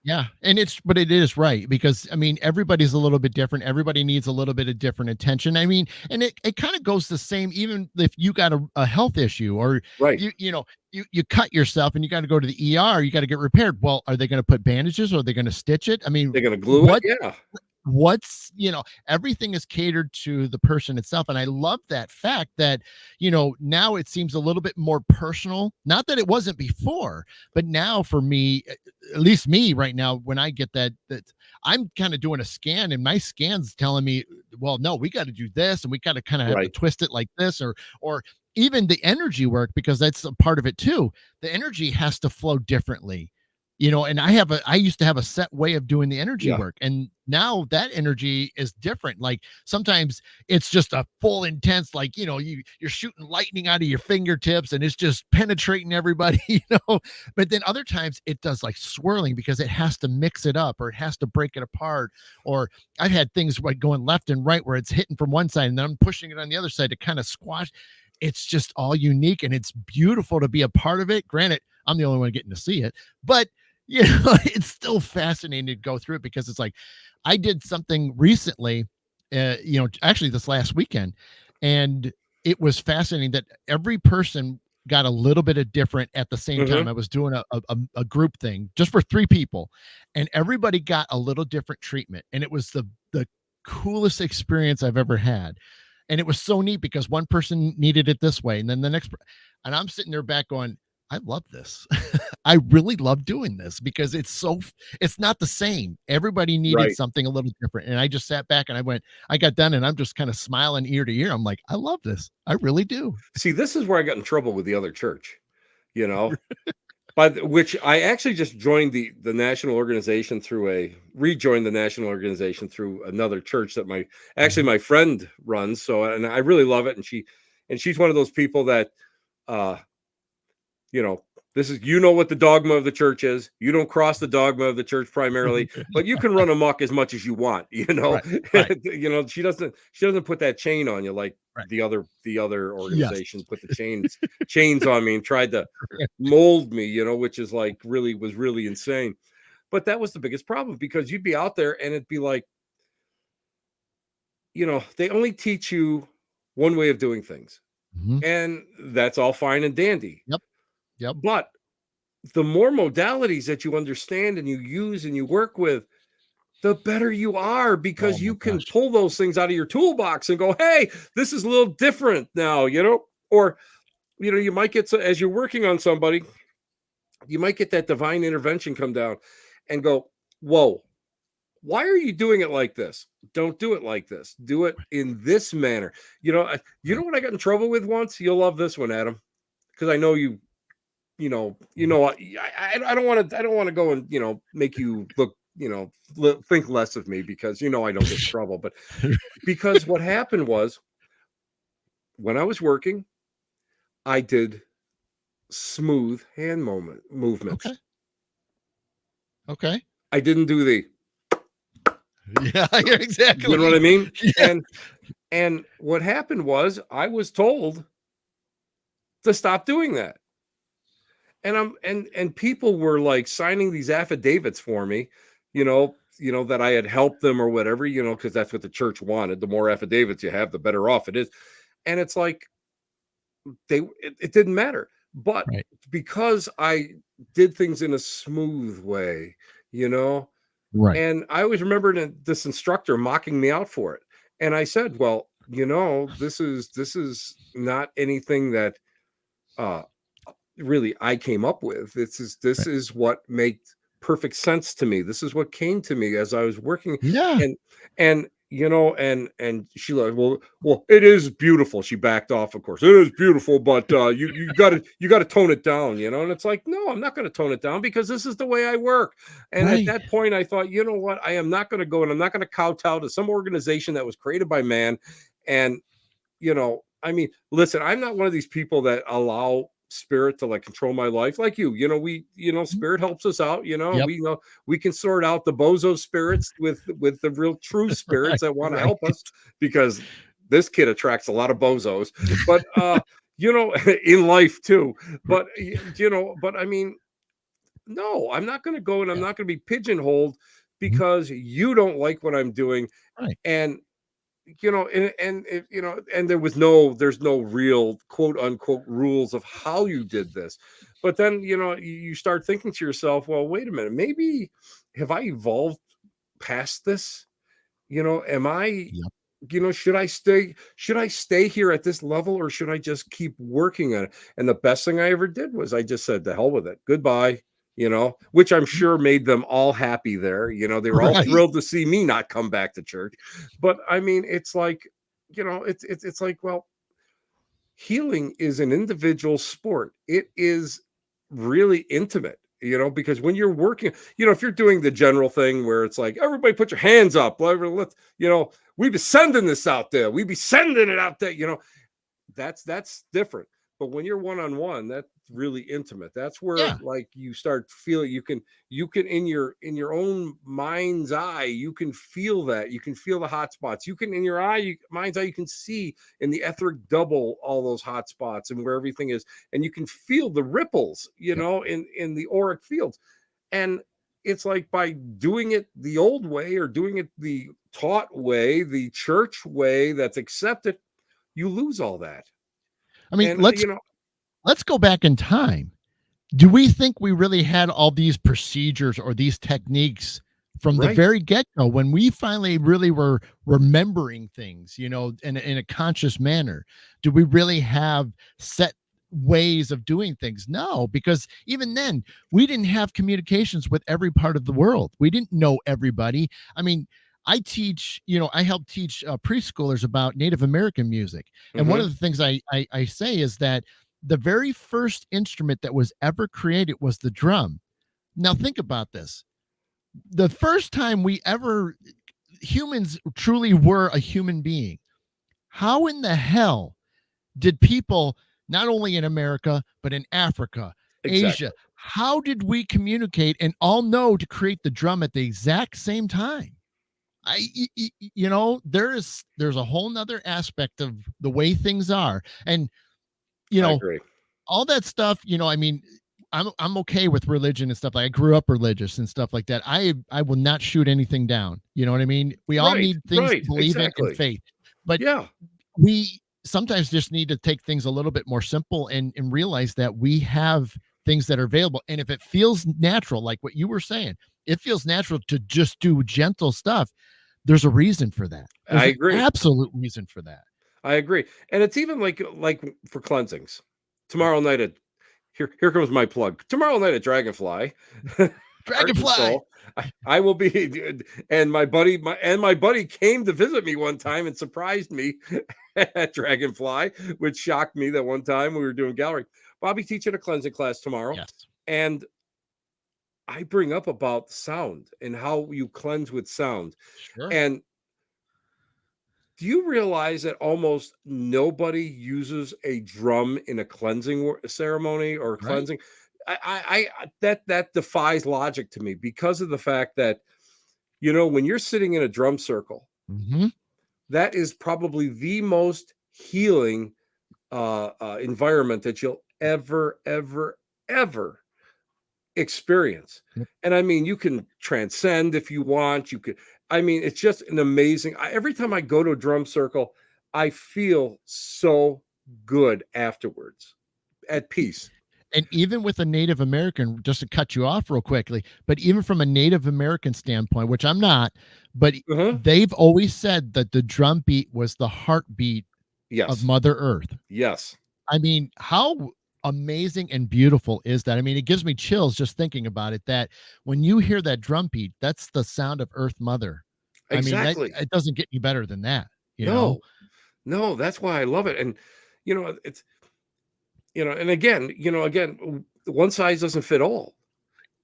Yeah, and but it is right, because I mean, everybody's a little bit different. Everybody needs a little bit of different attention. I mean, and it kind of goes the same even if you got a health issue, or Right. you cut yourself and you got to go to the ER, you got to get repaired. Well, are they going to put bandages, or are they going to stitch it? I mean, They're gonna glue it. what Yeah. what's, everything is catered to the person itself. And I love that fact that, now it seems a little bit more personal. Not that it wasn't before, but now for me, at least me right now, when I get that I'm kind of doing a scan, and my scan's telling me, well, no, we got to do this, and we got to kind of have to Right. twist it like this, or even the energy work, because that's a part of it too. The energy has to flow differently, and I used to have a set way of doing the energy Yeah. work, and now that energy is different. Like sometimes it's just a full intense, like, you're shooting lightning out of your fingertips and it's just penetrating everybody, but then other times it does like swirling, because it has to mix it up, or it has to break it apart. Or I've had things like going left and right, where it's hitting from one side and then I'm pushing it on the other side to kind of squash. It's just all unique, and it's beautiful to be a part of it. Granted, I'm the only one getting to see it, but it's still fascinating to go through it, because it's like I did something recently, actually this last weekend, and it was fascinating that every person got a little bit of different at the same time. Hmm. I was doing a group thing just for 3 people, and everybody got a little different treatment, and it was the coolest experience I've ever had. And it was so neat, because one person needed it this way, and then the next, and I'm sitting there back going, I love this. I really love doing this, because it's not the same. Everybody needed Right. something a little different. And I just sat back and I got done, and I'm just kind of smiling ear to ear. I'm like, I love this. I really do. See, this is where I got in trouble with the other church, you know, which I actually just joined the national organization through rejoined the national organization through another church that Mhm. my friend runs. So, and I really love it. And she's one of those people that, uh, you know, this is, what the dogma of the church is. You don't cross the dogma of the church primarily, but you can run amok as much as you want, Right. Right. she doesn't put that chain on you like Right. the other Yes. organization put the chains on me and tried to mold me, which is like was really insane. But that was the biggest problem, because you'd be out there and it'd be like, they only teach you one way of doing things. Mhm. And that's all fine and dandy. Yep. Yep. But the more modalities that you understand and you use and you work with, the better you are, Oh because my you can gosh. pull those things out of your toolbox and go, hey, this is a little different now, or, you might get, as you're working on somebody, you might get that divine intervention come down and go, whoa, why are you doing it like this? Don't do it like this. Do it in this manner. You know Right. what I got in trouble with once? You'll love this one, Adam, because I know you. Mhm. I don't want to. I don't want to go and make you look. Think less of me, because I don't get in trouble. But because what happened was, when I was working, I did smooth hand movements. Okay. Okay. I didn't do the. Yeah, You know what I exactly. mean? Yeah. And what happened was, I was told to stop doing that. And people were like signing these affidavits for me, that I had helped them or whatever, because that's what the church wanted. The more affidavits you have, the better off it is. And it's like, it didn't matter. But Right. because I did things in a smooth way, you know, Right. and I always remember this instructor mocking me out for it. And I said, well, this is not anything that uh really I came up with. This Right. is what made perfect sense to me. This is what came to me as I was working. Yeah. And she like, well, it is beautiful. She backed off, of course. It is beautiful, but you gotta tone it down, and it's like, no, I'm not gonna tone it down, because this is the way I work. And at Right. that point I thought, you know what, I am not gonna go, and I'm not gonna kowtow to some organization that was created by man. And I mean, listen, I'm not one of these people that allow spirit to like control my life like you. Mhm. Spirit helps us out. Yep. We can sort out the bozo spirits with the real true spirits Right. that want to Right. help us, because this kid attracts a lot of bozos. But in life too. But I mean, no, I'm not going to go, and I'm Yeah. not going to be pigeonholed Mhm. because you don't like what I'm doing. Right. And and there's no real quote unquote rules of how you did this. But then you start thinking to yourself, well, wait a minute, maybe have I evolved past this? Am I, Yep. should I stay here at this level, or should I just keep working on it? And the best thing I ever did was I just said, the hell with it. Goodbye. Which I'm sure made them all happy there. They were all Right. thrilled to see me not come back to church. But I mean, it's like, it's like, well, healing is an individual sport. It is really intimate, because when you're working, if you're doing the general thing where it's like, everybody put your hands up, let's, we be sending this out there, we be sending it out there, that's different. But when you're one-on-one, that's really intimate. That's where, Yeah. like, you start feeling, you can in your own mind's eye, you can feel that. You can feel the hot spots. You can, in your mind's eye, you can see in the etheric double all those hot spots and where everything is, and you can feel the ripples, Yep. in the auric fields. And it's like, by doing it the old way, or doing it the taught way, the church way that's accepted, you lose all that. I mean, And let's go back in time. Do we think we really had all these procedures or these techniques from the right. very get-go when we finally really were remembering things, in a conscious manner? Do we really have set ways of doing things? No, because even then, we didn't have communications with every part of the world. We didn't know everybody. I mean, I help teach preschoolers about Native American music. And one of Hmm. the things I say is that the very first instrument that was ever created was the drum. Now, think about this. The first time humans truly were a human being, how in the hell did people, not only in America, but in Africa, Asia, Exactly. how did we communicate and all know to create the drum at the exact same time? There's a whole nother aspect of the way things are. And, you I know, agree. all that stuff, I mean, I'm okay with religion and stuff. Like, I grew up religious and stuff like that. I will not shoot anything down. You know what I mean? We all Right. need things to Right. believe in and Exactly. faith, but Yeah. we sometimes just need to take things a little bit more simple and realize that we have things that are available. And if it feels natural, like what you were saying, it feels natural to just do gentle stuff. There's a reason for that. I There's an agree. absolute reason for that. I agree. And it's even like for cleansings. Tomorrow night at here comes my plug. Tomorrow night at Dragonfly, Heart and Dragonfly. Soul. I will be, and my buddy came to visit me one time and surprised me at Dragonfly, which shocked me that one time we were doing gallery. Bobby teaching a cleansing class tomorrow, Yes. and I bring up about sound and how you cleanse with sound. Sure. And do you realize that almost nobody uses a drum in a cleansing ceremony or Right. cleansing? That defies logic to me, because of the fact that, when you're sitting in a drum circle, Hmm. that is probably the most healing environment that you'll ever experience. Yep. And I mean, you can transcend if you want. You could, I mean, it's just an amazing. Every time I go to a drum circle, I feel so good afterwards, at peace. And even with a Native American, just to cut you off real quickly, but even from a Native American standpoint, which I'm not, but Uh-huh. they've always said that the drum beat was the heartbeat of Yes. Mother Earth. Yes. I mean, how amazing and beautiful is that? I mean, it gives me chills just thinking about it, that when you hear that drum beat, that's the sound of Earth Mother. I mean, that Exactly. it doesn't get any better than that, you know? No. No, that's why I love it. And it's and again, one size doesn't fit all.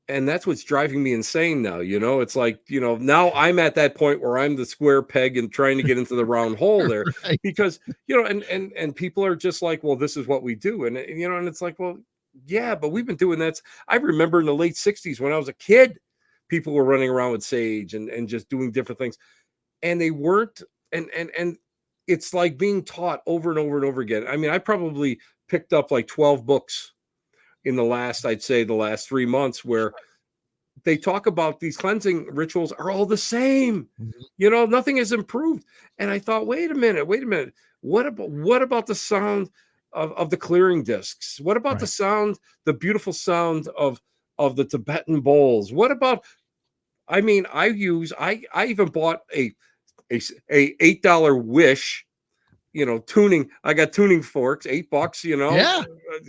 And that's what's driving me insane now. It's like, now I'm at that point where I'm the square peg and trying to get into the round hole there, Right. because and people are just like, well, this is what we do. And it's like, well, yeah, but we've been doing that. I remember in the late 60s when I was a kid, people were running around with sage and just doing different things, and they weren't. And it's like being taught over and over and over again. I mean, I probably picked up like 12 books in I'd say the last 3 months, where they talk about these cleansing rituals are all the same. Mhm. Nothing has improved. And I thought, wait a minute. What about the sound of the clearing discs? What about Right. the beautiful sound of the Tibetan bowls? What about, I mean, I even bought a $8 Wish, tuning. I got tuning forks, $8. Yeah,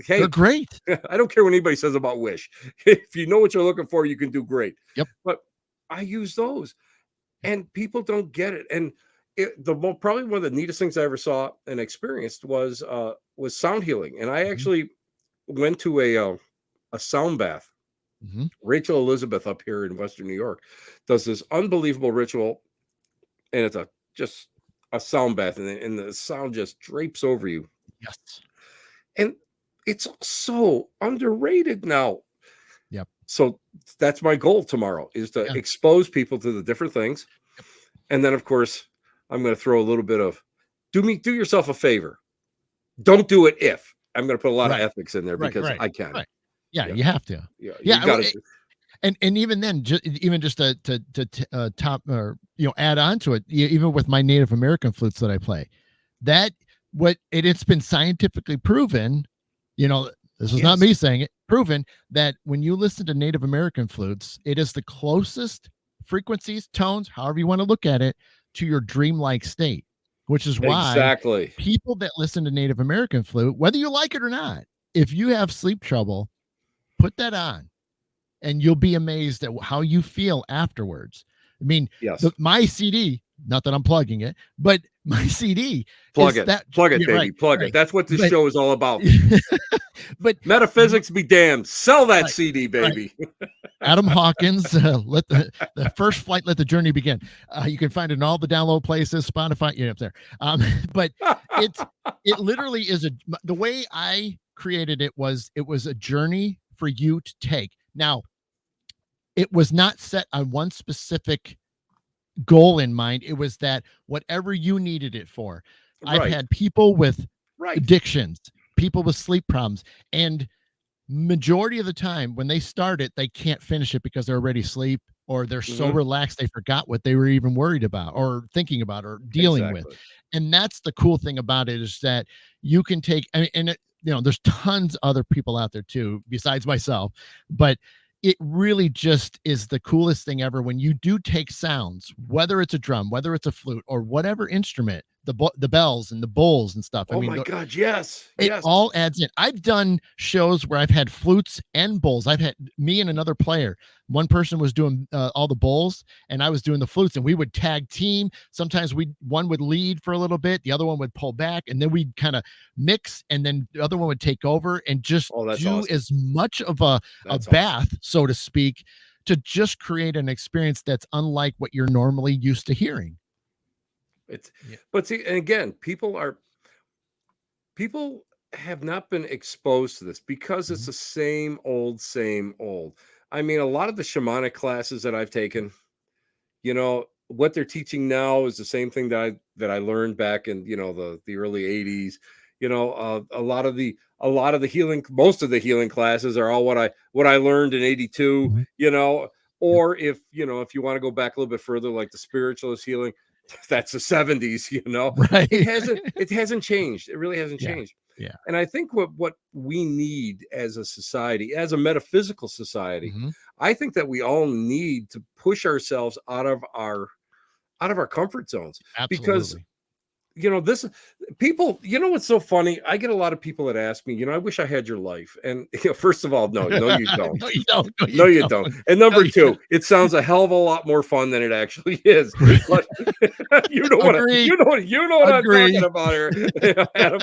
Hey, they're great. I don't care what anybody says about Wish. If you know what you're looking for, you can do great. Yep. But I use those, and people don't get it. And probably one of the neatest things I ever saw and experienced was sound healing. And I Mhm, actually went to a sound bath. mhm. Rachel Elizabeth up here in Western New York does this unbelievable ritual, and it's just a sound bath, and the sound just drapes over you. Yes. And it's so underrated now. Yep. So that's my goal tomorrow, is to Yeah. expose people to the different things. Yep. And then, of course, I'm going to throw a little bit of do yourself a favor. Don't do it if. I'm going to put a lot of Right. ethics in there Right. because Right. I can. Right. Yeah, Yeah. you have to. Yeah. Yeah, You got to. and even then, even just to top or add on to it, even with my Native American flutes that I play, that it's been scientifically proven, this is not Yes. me saying it, proven that when you listen to Native American flutes, it is the closest frequencies, tones, however you want to look at it, to your dreamlike state, which is why Exactly. people that listen to Native American flute, whether you like it or not, if you have sleep trouble, put that on and you'll be amazed at how you feel afterwards. I mean, Yes. my CD, not that I'm plugging it, but my CD Plug is it. that. Plug it, Yeah, baby. right, Plug it. right. That's what this But show is all about. but Metaphysics be damned. Sell that right, CD, right. baby. Adam Hawkins, let the first flight, let the journey begin. You can find it in all the download places, Spotify, up there. But it literally is the way I created it was a journey for you to take. Now, it was not set on one specific goal in mind. It was that whatever you needed it for. I've Right. had people with Right. addictions, people with sleep problems, and majority of the time when they start it, they can't finish it because they're already asleep or they're so Mhm. relaxed they forgot what they were even worried about or thinking about or dealing with. Exactly. And that's the cool thing about it is that you can take there's tons other people out there too besides myself, but it really just is the coolest thing ever when you do take sounds, whether it's a drum, whether it's a flute or whatever instrument, the bells and the bowls and stuff. I Oh mean, my God. Yes. it Yes. all adds in. I've done shows where I've had flutes and bowls. I've had me and another player. One person was doing all the bowls, and I was doing the flutes, and we would tag team. Sometimes one would lead for a little bit, the other one would pull back, and then we'd kind of mix, and then the other one would take over and just Oh, that's do awesome. as much of a That's awesome. bath, so to speak, to just create an experience that's unlike what you're normally used to hearing. It's Yeah. but see, and again, people have not been exposed to this because it's Mhm. the same old, same old. I mean, a lot of the shamanic classes that I've taken, what they're teaching now is the same thing that I learned back in the early '80s. A lot of the healing, most of the healing classes are all what I learned in '82. Mhm. Yep. Or if you want to go back a little bit further, like the spiritualist healing, that's the '70s. Right. It hasn't changed. It really hasn't Yeah. changed. Yeah. And I think what we need as a society, as a metaphysical society, Mhm. I think that we all need to push ourselves out of our comfort zones, because Absolutely. this people, what's so funny, I get a lot of people that ask me, I wish I had your life. And first of all, no, you don't. No, you don't. No, you No, you don't. don't. And No, number you two, don't. it sounds a hell of a lot more fun than it actually is. But Agree. you know what I'm talking Agree. about here, Adam.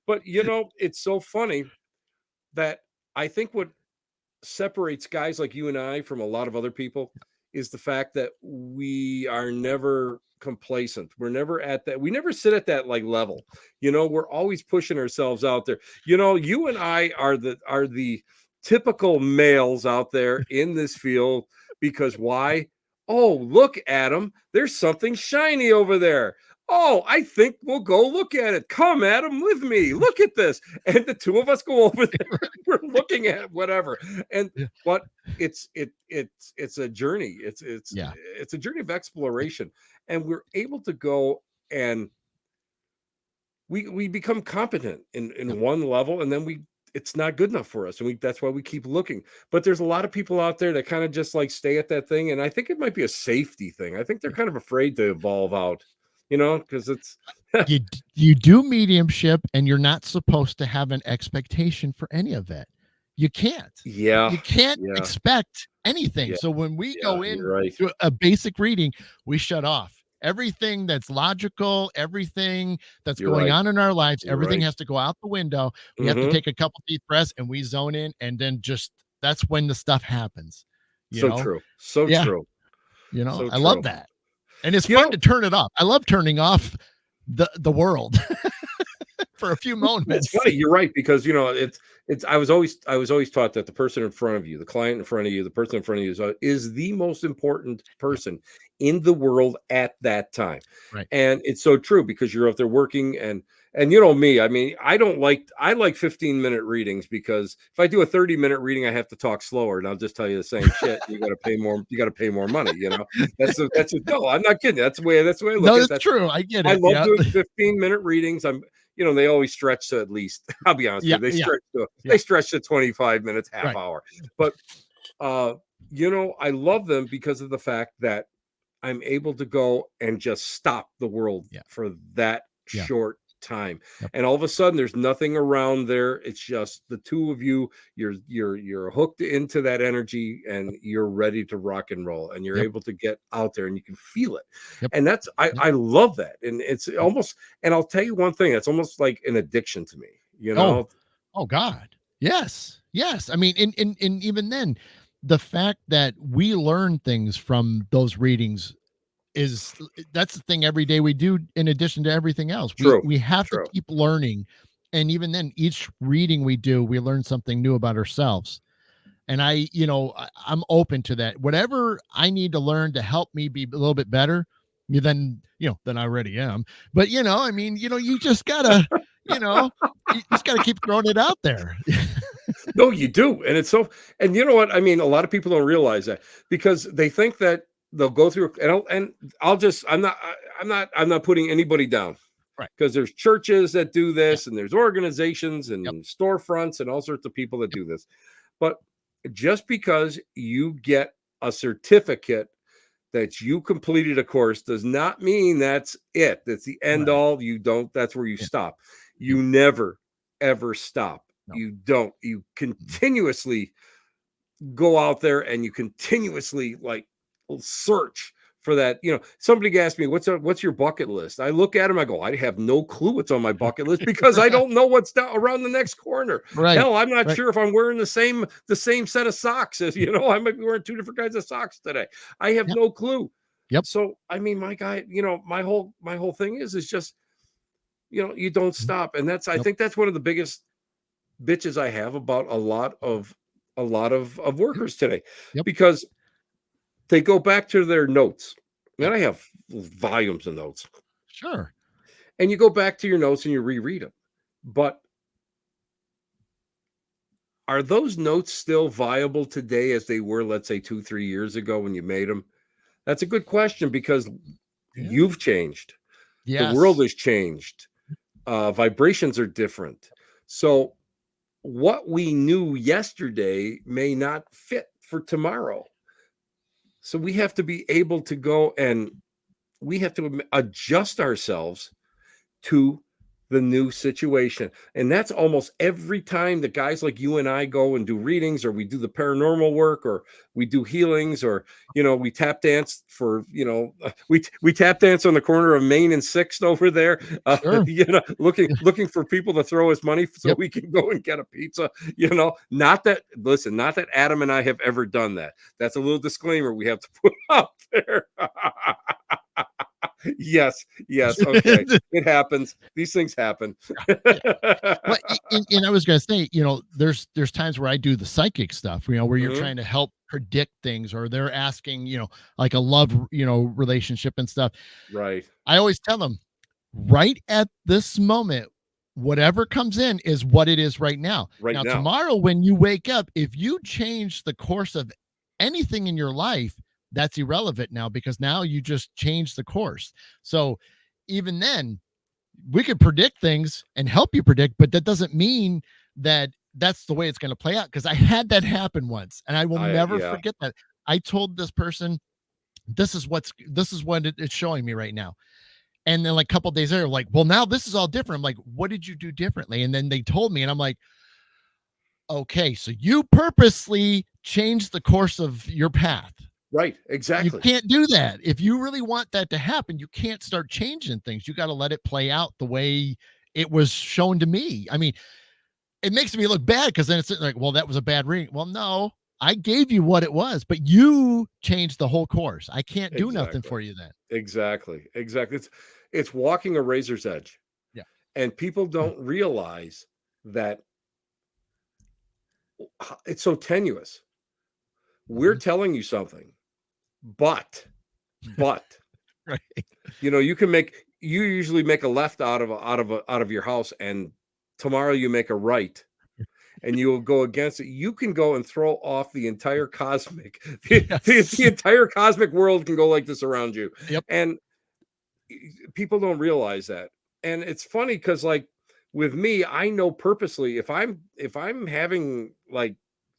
But it's so funny that I think what separates guys like you and I from a lot of other people is the fact that we are never complacent. We're never at that. We never sit at that like level. We're always pushing ourselves out there. You and I are the typical males out there in this field, because why? Oh, look, Adam, there's something shiny over there. Oh, I think we'll go look at it. Come, Adam, with me. Look at this. And the two of us go over there. We're looking at whatever. And Yeah. but it's a journey. Yeah. It's a journey of exploration, and we're able to go, and we become competent in Yep. one level, and then we it's not good enough for us, and that's why we keep looking. But there's a lot of people out there that kind of just like stay at that thing, and I think it might be a safety thing. I think they're kind of afraid to evolve out, because it's You do mediumship, and you're not supposed to have an expectation for any of it. You can't. yeah, You can't yeah, expect anything. yeah, So when we yeah. go You're in right. to a basic reading, we shut off everything that's logical, everything that's You're going right. on in our lives. You're Everything right. has to go out the window. We have to Hmm. take a couple deep breaths, and we zone in, and then just that's when the stuff happens. You So know? true. So Yeah. true. So I love true. that. And it's You fun know, to turn it off. I love turning off the world for a few It's moments. funny, you're right, because it's I was always taught that the person in front of you, the client in front of you, the person in front of you is the most important Yep. person in the world at that time. Right. And it's so true, because you're out there working, and you know me, I mean, I like 15-minute readings, because if I do a 30-minute reading, I have to talk slower, and I'll just tell you the same shit. You got to pay more money. No, I'm not kidding. That's the way I look No, at it. that's true. I get I it. love Yeah. doing 15-minute readings. They always stretch to, at least, I'll be honest Yeah. with you, they Yeah. stretch to Yeah. 25 minutes, half Right. hour. But uh, I love them because of the fact that I'm able to go and just stop the world Yeah. for that Yeah. short time. Yep. And all of a sudden there's nothing around there. It's just the two of you. You're hooked into that energy, and you're ready to rock and roll, and you're Yep. able to get out there, and you can feel it. Yep. And that's I Yep. I love that. And it's Yep. almost, and I'll tell you one thing, it's almost like an addiction to me, you Oh, know? oh God. Yes. Yes. I mean, and even then, the fact that we learn things from those readings is that's the thing every day we do in addition to everything else. We True. we have to True. keep learning. And even then, each reading we do, we learn something new about ourselves. And I'm open to that. Whatever I need to learn to help me be a little bit better, than I already am. But I mean, you just gotta, you just gotta keep throwing it out there. No, you do. And it's so, and you know what? I mean, a lot of people don't realize that, because they think that they'll go through, I'll just, I'm not putting anybody down, Right. because there's churches that do Yeah. this, and there's organizations Yep. and storefronts and all sorts of people that Yep. do this. But just because you get a certificate that you completed a course does not mean that's it. That's the end Right. all. That's where you Yeah. stop. Yep. You never, ever stop. No. You don't. You Mhm. continuously go out there, and you continuously like search for that. Somebody asked me, what's your bucket list? I look at him, I go, I have no clue what's on my bucket list, because I don't know what's down around the next corner. Right. Hell, I'm not Right. sure if I'm wearing the same set of socks as, I might be wearing two different kinds of socks today. I have Yep. no clue. Yep. So I mean, my guy, my whole thing is just, you don't Mhm. stop. And I Yep. think that's one of the biggest bitches I have about a lot of Yep. workers today, Yep. because they go back to their notes. Yep. And I have volumes of notes. Sure. And you go back to your notes and you reread them. But are those notes still viable today as they were, let's say, 2, 3 years ago when you made them? That's a good question, because Yeah. you've changed. The world Yes. has changed. Vibrations are different. So what we knew yesterday may not fit for tomorrow. So we have to be able to go, and we have to adjust ourselves to the new situation. And that's almost every time that guys like you and I go and do readings, or we do the paranormal work, or we do healings, or we tap dance for, we tap dance on the corner of Main and 6th over there, Sure. looking for people to throw us money so Yep. we can go and get a pizza. Not that Adam and I have ever done that. That's a little disclaimer we have to put out there. Yes, yes, okay. It happens. These things happen. Yeah. Well, and I was gonna say, there's times where I do the psychic stuff, where you're Mhm. trying to help predict things, or they're asking, like a love, relationship and stuff. Right, I always tell them, right at this moment, whatever comes in is what it is right now. right Now, now. tomorrow when you wake up, if you change the course of anything in your life, that's irrelevant now, because now you just changed the course. So even then, we could predict things and help you predict, but that doesn't mean that that's the way it's going to play out. Because I had that happen once, and I will never Yeah, forget that. I told this person, this is what it's showing me right now. And then like a couple days later, like, well, now this is all different. I'm like, what did you do differently? And then they told me, and I'm like, okay, so you purposely changed the course of your path. right. You Exactly. can't do that. If you really want that to happen, you can't start changing things. You got to let it play out the way it was shown to me. I mean, it makes me look bad because then it's like, well, that was a bad reading. Well, no, I gave you what it was, but you changed the whole course. I can't do nothing Exactly. for you then. Exactly. Exactly. It's walking a razor's edge. Yeah. And people don't realize that it's so tenuous. We're Mhm. telling you something, but Right. you usually make a left out of your house, and tomorrow you make a right, and you will go against it. You can go and throw off the entire cosmic, Yes. the entire cosmic world can go like this around you. Yep. And people don't realize that. And it's funny because like with me, I know purposely if I'm having like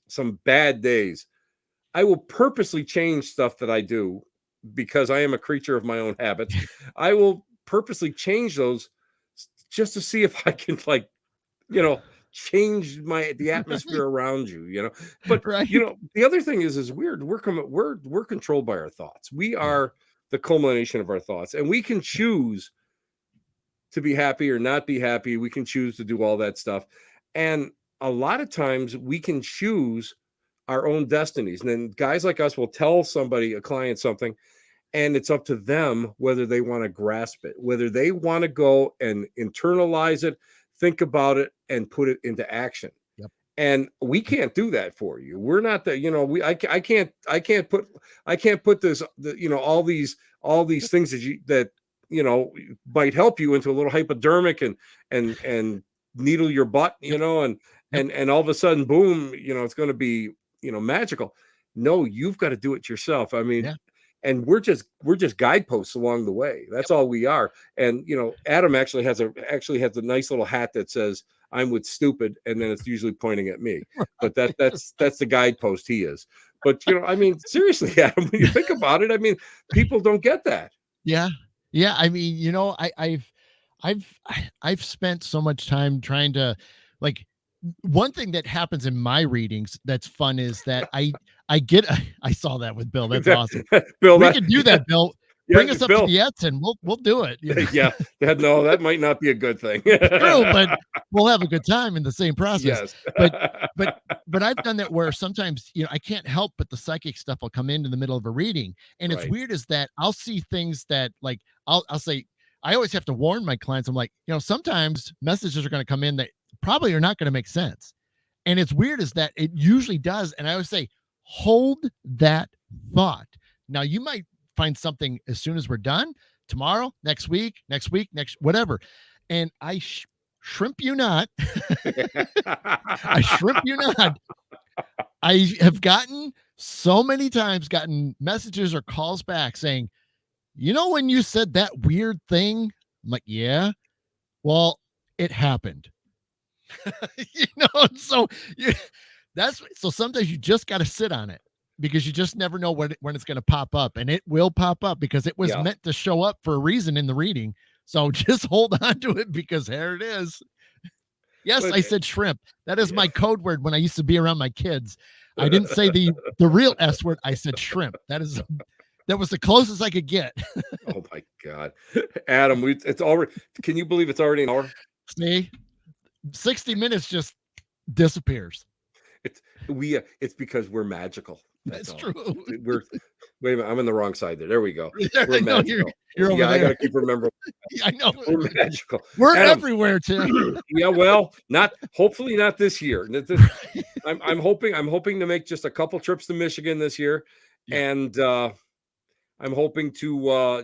some bad days, I will purposely change stuff that I do because I am a creature of my own habits. I will purposely change those just to see if I can like, change the atmosphere around you, But Right. the other thing is weird. We're controlled by our thoughts. We Yeah. are the culmination of our thoughts, and we can choose to be happy or not be happy. We can choose to do all that stuff. And a lot of times we can choose our own destinies. And then guys like us will tell a client something, and it's up to them whether they want to grasp it, whether they want to go and internalize it, think about it, and put it into action. Yep. And we can't do that for you. We're not that, I can't put this, all these things that might help you into a little hypodermic and needle your butt, Yep. and Yep. and all of a sudden, boom, it's going to be, magical. No, you've got to do it yourself. I mean, Yeah. and we're just guideposts along the way. That's all we are. And Adam actually has a nice little hat that says I'm with stupid, and then it's usually pointing at me. But that's the guidepost he is. But I mean, seriously, Adam, when you think about it, I mean, people don't get that. Yeah. Yeah. I mean, I've I've spent so much time trying to like one thing that happens in my readings that's fun is that I get I saw that with Bill. That's awesome. Bill, We can do that, Bill. yeah, Bring us up to Bill, the Edson. We'll do it. yeah, no, that might not be a good thing. True, but we'll have a good time in the same process. Yes. But but but I've done that where sometimes I can't help but the psychic stuff will come in the middle of a reading, and it's Right. weird is that I'll see things that like I'll say I always have to warn my clients. I'm like, sometimes messages are going to come in that probably are not going to make sense, and it's weird is that it usually does, and I always say hold that thought. Now you might find something as soon as we're done tomorrow, next week, next whatever. And I shrimp you not. I shrimp you not. I have gotten so many times gotten messages or calls back saying, when you said that weird thing, I'm like, yeah, well, it happened. So so sometimes you just got to sit on it because you just never know when it's going to pop up, and it will pop up because it was Yeah. meant to show up for a reason in the reading. So just hold on to it because there it is. Yes, But I said shrimp. That is my code word when I used to be around my kids. I didn't say the real S word. I said shrimp. That was the closest I could get. Oh my God, Adam, it's already. Can you believe it's already an hour? See, 60 minutes just disappears. It's because we're magical. That's all. true. Wait a minute, I'm in the wrong side there. There we go. I We're know, magical. you're over Yeah, I there. gotta keep remembering. I know. We're magical. We're Adam, everywhere, Tim. yeah, well, hopefully not this year. I'm hoping to make just a couple trips to Michigan this year, Yeah. and I'm hoping to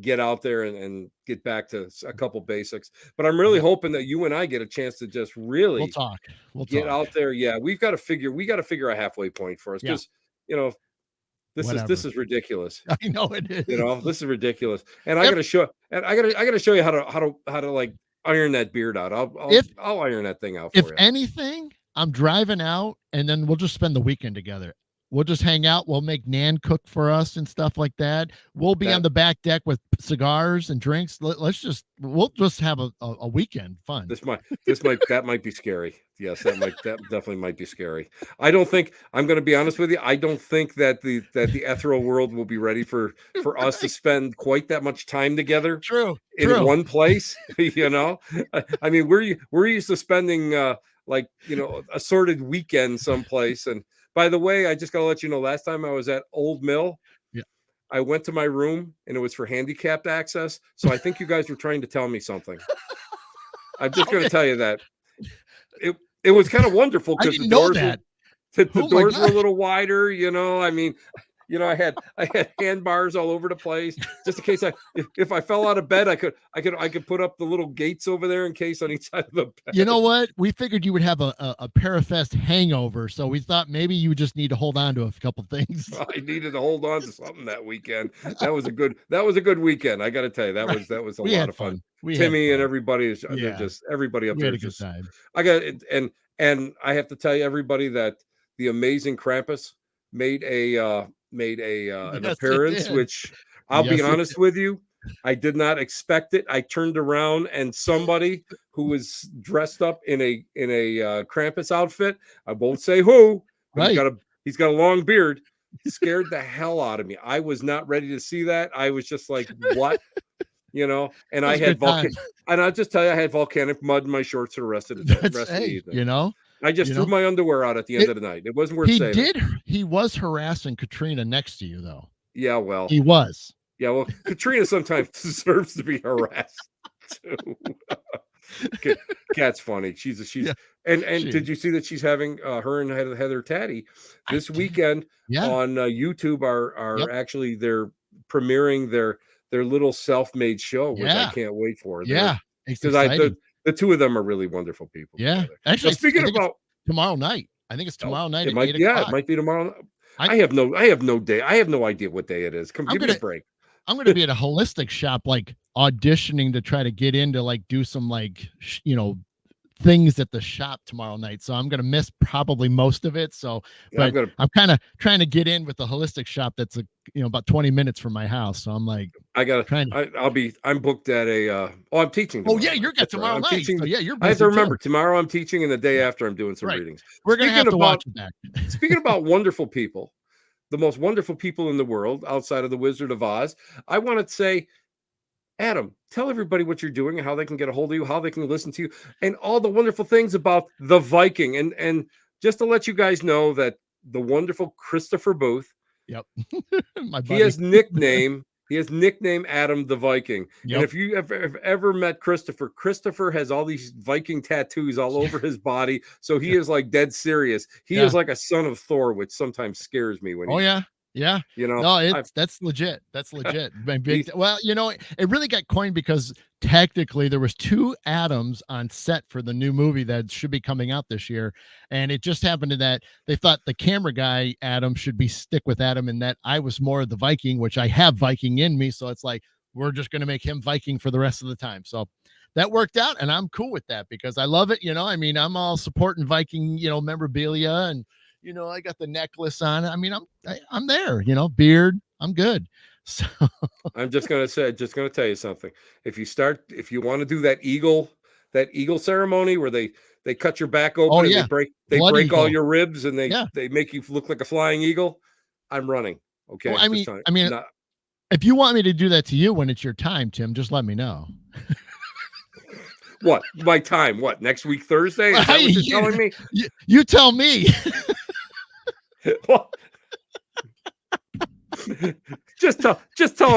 get out there and get back to a couple basics. But I'm really hoping that you and I get a chance to just really We'll talk. get out there. Yeah, we got to figure a halfway point for us Yeah. because this is ridiculous. I know it is. This is ridiculous. And I got to show you how to like iron that beard out. If I'll iron that thing out if for you. anything, I'm driving out, and then we'll just spend the weekend together. We'll just hang out. We'll make Nan cook for us and stuff like that. We'll be on That the back deck with cigars and drinks. We'll just have a weekend fun. that might be scary. Yes, that definitely might be scary. I don't think I'm going to be honest with you. I don't think that the ethereal world will be ready for us to spend quite that much time together True. in one place. You know, I mean, we're used to spending like, you know, assorted weekends someplace. And by the way, I just got to let you know, last time I was at Old Mill, Yeah. I went to my room and it was for handicapped access. So I think you guys were trying to tell me something. I'm just going to tell you that it was kind of wonderful I because didn't know that. the Oh my doors were a God. little wider. You know, I mean, you know, I had handbars all over the place just in case if I fell out of bed, I could put up the little gates over there in case on each side of the bed. You know what? We figured you would have a Parafest hangover, so we thought maybe you would just need to hold on to a couple things. I needed to hold on to something that weekend. That was a good weekend. I got to tell you, Right. that was a We lot had of fun. We had Timmy and fun. everybody is they're Yeah, just everybody up we there had a is good just time. I got it. And I have to tell you, everybody, that the amazing Krampus made an Yes, it appearance, did. which I'll be Yes, it honest with you, I did not expect it. I turned around and somebody who was dressed up in a Krampus outfit, I won't say who, but right. he's got a long beard, scared the hell out of me. I was not ready to see that. I was just like, what? You know, and It I was a had good time. and I'll just tell you, I had volcanic mud in my shorts for the rest of the day, That's rest of the hey, evening. I just you threw know. my underwear out at the end It of the night. It wasn't worth he saving. did he was harassing Katrina next to you though. Yeah, well, He was. Katrina sometimes deserves to be harassed too. Cat's funny. She's Yeah, and she did you see that she's having her and Heather Taddy I this did. weekend Yeah. on YouTube Yep. are actually they're premiering their little self-made show, which I Yeah. can't wait for. They're Yeah. It's because I exciting. the two of them are really wonderful people Yeah. together. Now Actually, speaking I think it's about tomorrow night. I think it's oh, tomorrow night it at might 8 it o'clock. might be tomorrow. I I have no day. I have no idea what day it is. Come I'm give me a gonna break. I'm gonna be at a holistic shop, like auditioning to try to get into like do some like things at the shop tomorrow night. So I'm gonna miss probably most of it. So, Yeah, I'm but gonna I'm kind of trying to get in with the holistic shop that's about 20 minutes from my house. So I'm like I gotta. trying to. I'm booked at a. Oh, I'm teaching Oh tomorrow yeah, night. you're got That's right. tomorrow I'm night. teaching. So yeah, you're I have to busy remember too. tomorrow. I'm teaching, and the day Yeah, after I'm doing some right. readings. We're gonna have to watch it back. Speaking about wonderful people, the most wonderful people in the world outside of the Wizard of Oz, I want to say, Adam, tell everybody what you're doing and how they can get a hold of you, how they can listen to you, and all the wonderful things about the Viking. And just to let you guys know that the wonderful Christopher Booth, Yep, my he buddy. has nickname. He has nickname Adam the Viking. And Yep. if you have ever met Christopher, Christopher has all these Viking tattoos all over his body. So he Yeah. is like dead serious. He Yeah. is like a son of Thor, which sometimes scares me when Oh he's, yeah. Yeah. you know, No, I that's legit. That's legit. he's Well, it really got coined because technically there was two Adams on set for the new movie that should be coming out this year, and it just happened to that they thought the camera guy Adam should be stick with Adam, and that I was more of the Viking, which I have Viking in me, so it's like we're just going to make him Viking for the rest of the time. So that worked out, and I'm cool with that because I love it. I mean, I'm all supporting Viking, memorabilia, and I got the necklace on. I mean, I'm there. Beard, I'm good. So I'm just gonna tell you something. If you want to do that eagle ceremony where they cut your back oh open and yeah, they blood break all eagle. your ribs and Yeah. they make you look like a flying eagle, I'm running. Well, Okay, I just mean, telling I mean, not if you want me to do that to you when it's your time, Tim, just let me know. what my time. What next week Thursday? Is that Hey, what you're telling me? you tell me. Well, just tell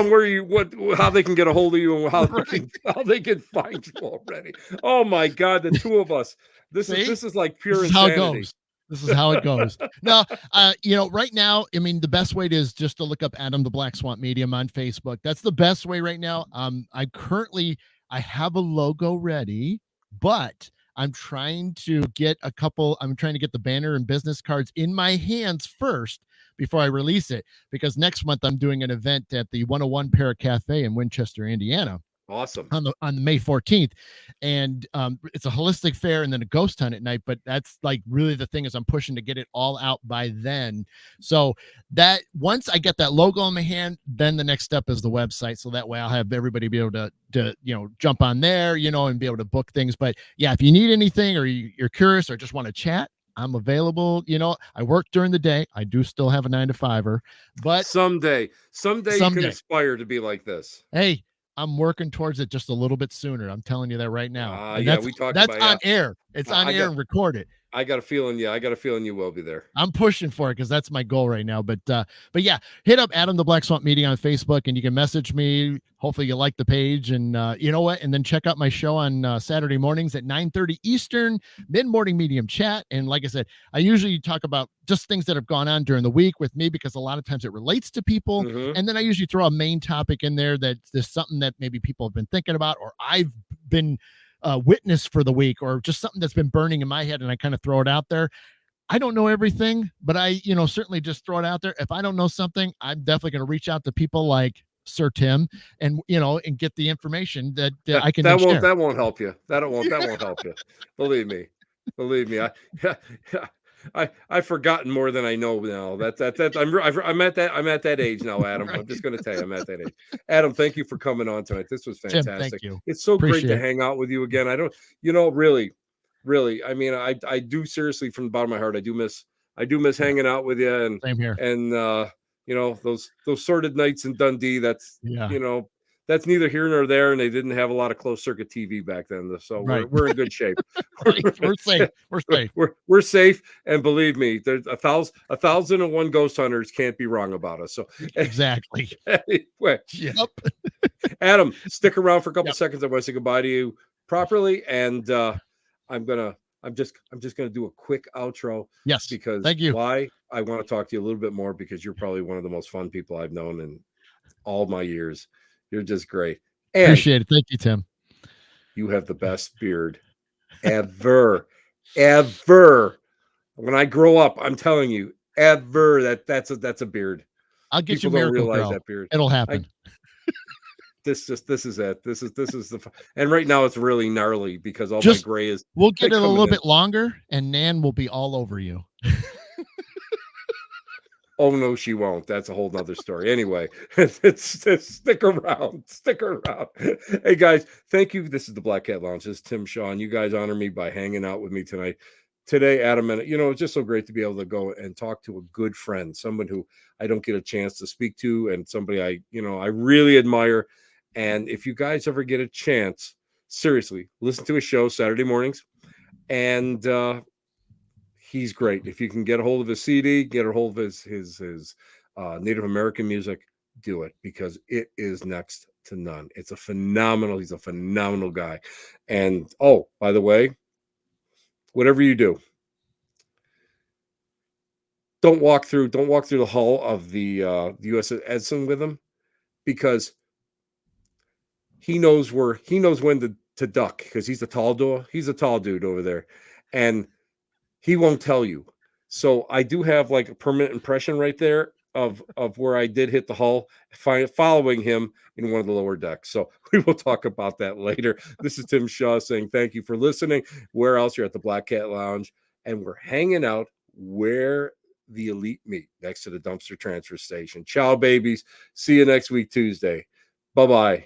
them how they can get a hold of you and Right. how they can find you already. Oh my God, the two of us. See, This is like this pure is how it insanity. goes. This is how it goes. No, right now, I mean, the best way is just to look up Adam the Black Swamp Medium on Facebook. That's the best way right now. I have a logo ready, but I'm trying to get the banner and business cards in my hands first before I release it, because next month I'm doing an event at the 101 Para Cafe in Winchester, Indiana. Awesome. on the May 14th, and it's a holistic fair and then a ghost hunt at night. But that's like really the thing is I'm pushing to get it all out by then. So that once I get that logo in my hand, then the next step is the website. So that way I'll have everybody be able to jump on there, and be able to book things. But yeah, if you need anything or you're curious or just want to chat, I'm available. I work during the day. I do still have a 9 to 5, but Someday you can someday, aspire to be like this. hey, I'm working towards it just a little bit sooner. I'm telling you that right now. And Yeah, we talked that's about, on air. It's on air and recorded. I got a feeling you will be there. I'm pushing for it because that's my goal right now. But yeah, hit up Adam the Black Swamp Media on Facebook, and you can message me. Hopefully you like the page, and you know what? And then check out my show on Saturday mornings at 9:30 Eastern, mid-morning medium chat. And like I said, I usually talk about just things that have gone on during the week with me because a lot of times it relates to people. Mhm. And then I usually throw a main topic in there that there's something that maybe people have been thinking about, or I've been witness for the week, or just something that's been burning in my head, and I kind of throw it out there. I don't know everything, but I, certainly just throw it out there. If I don't know something, I'm definitely going to reach out to people like Sir Tim, and and get the information that I can share. That won't help you. That won't help you. Believe me. I've forgotten more than I know now. I'm at that age now, Adam. Right. I'm just going to tell you, I'm at that age. Adam, thank you for coming on tonight. This was Tim, fantastic. thank you. It's so Appreciate great to it. hang out with you again. I don't, really. I mean, I do seriously from the bottom of my heart. I do miss hanging out with you, and Same here. and those sordid nights in Dundee. That's Yeah. That's neither here nor there, and they didn't have a lot of closed circuit TV back then, so Right. we're in good shape. Right. We're safe. We're safe. We're safe, and believe me, there's 1,001 ghost hunters can't be wrong about us. So Exactly. anyway, Yep. Adam, stick around for a couple Yep. seconds. I want to say goodbye to you properly, and I'm just gonna do a quick outro. Yes. Because thank you. why I want to talk to you a little bit more, because you're probably one of the most fun people I've known in all my years. You're just great. And appreciate it. Thank you, Tim. you have the best beard ever. When I grow up, I'm telling you, that's a beard. I'll get People you don't Miracle realize Grow. that beard. It'll happen. This is it. This is the and right now it's really gnarly because all my gray is. We'll get it a little in. bit longer, and Nan will be all over you. Oh no, she won't. That's a whole nother story. Anyway, stick around. Hey guys, thank you. This is the Black Cat Lounge. This is Tim Shaw. You guys honor me by hanging out with me tonight. Today, Adam, and it's just so great to be able to go and talk to a good friend, someone who I don't get a chance to speak to, and somebody I really admire. And if you guys ever get a chance, seriously, listen to his show Saturday mornings. And he's great. If you can get a hold of his CD, get a hold of his Native American music, do it, because it is next to none. He's a phenomenal guy. And oh, by the way, whatever you do, don't walk through the hull of the USS Edson with him, because he knows when to duck, because he's a tall dude over there, and he won't tell you. So I do have like a permanent impression right there of where I did hit the hull, following him in one of the lower decks. So we will talk about that later. This is Tim Shaw saying thank you for listening. Where else? You're at the Black Cat Lounge, and we're hanging out where the elite meet, next to the dumpster transfer station. Ciao, babies. See you next week, Tuesday. Bye-bye.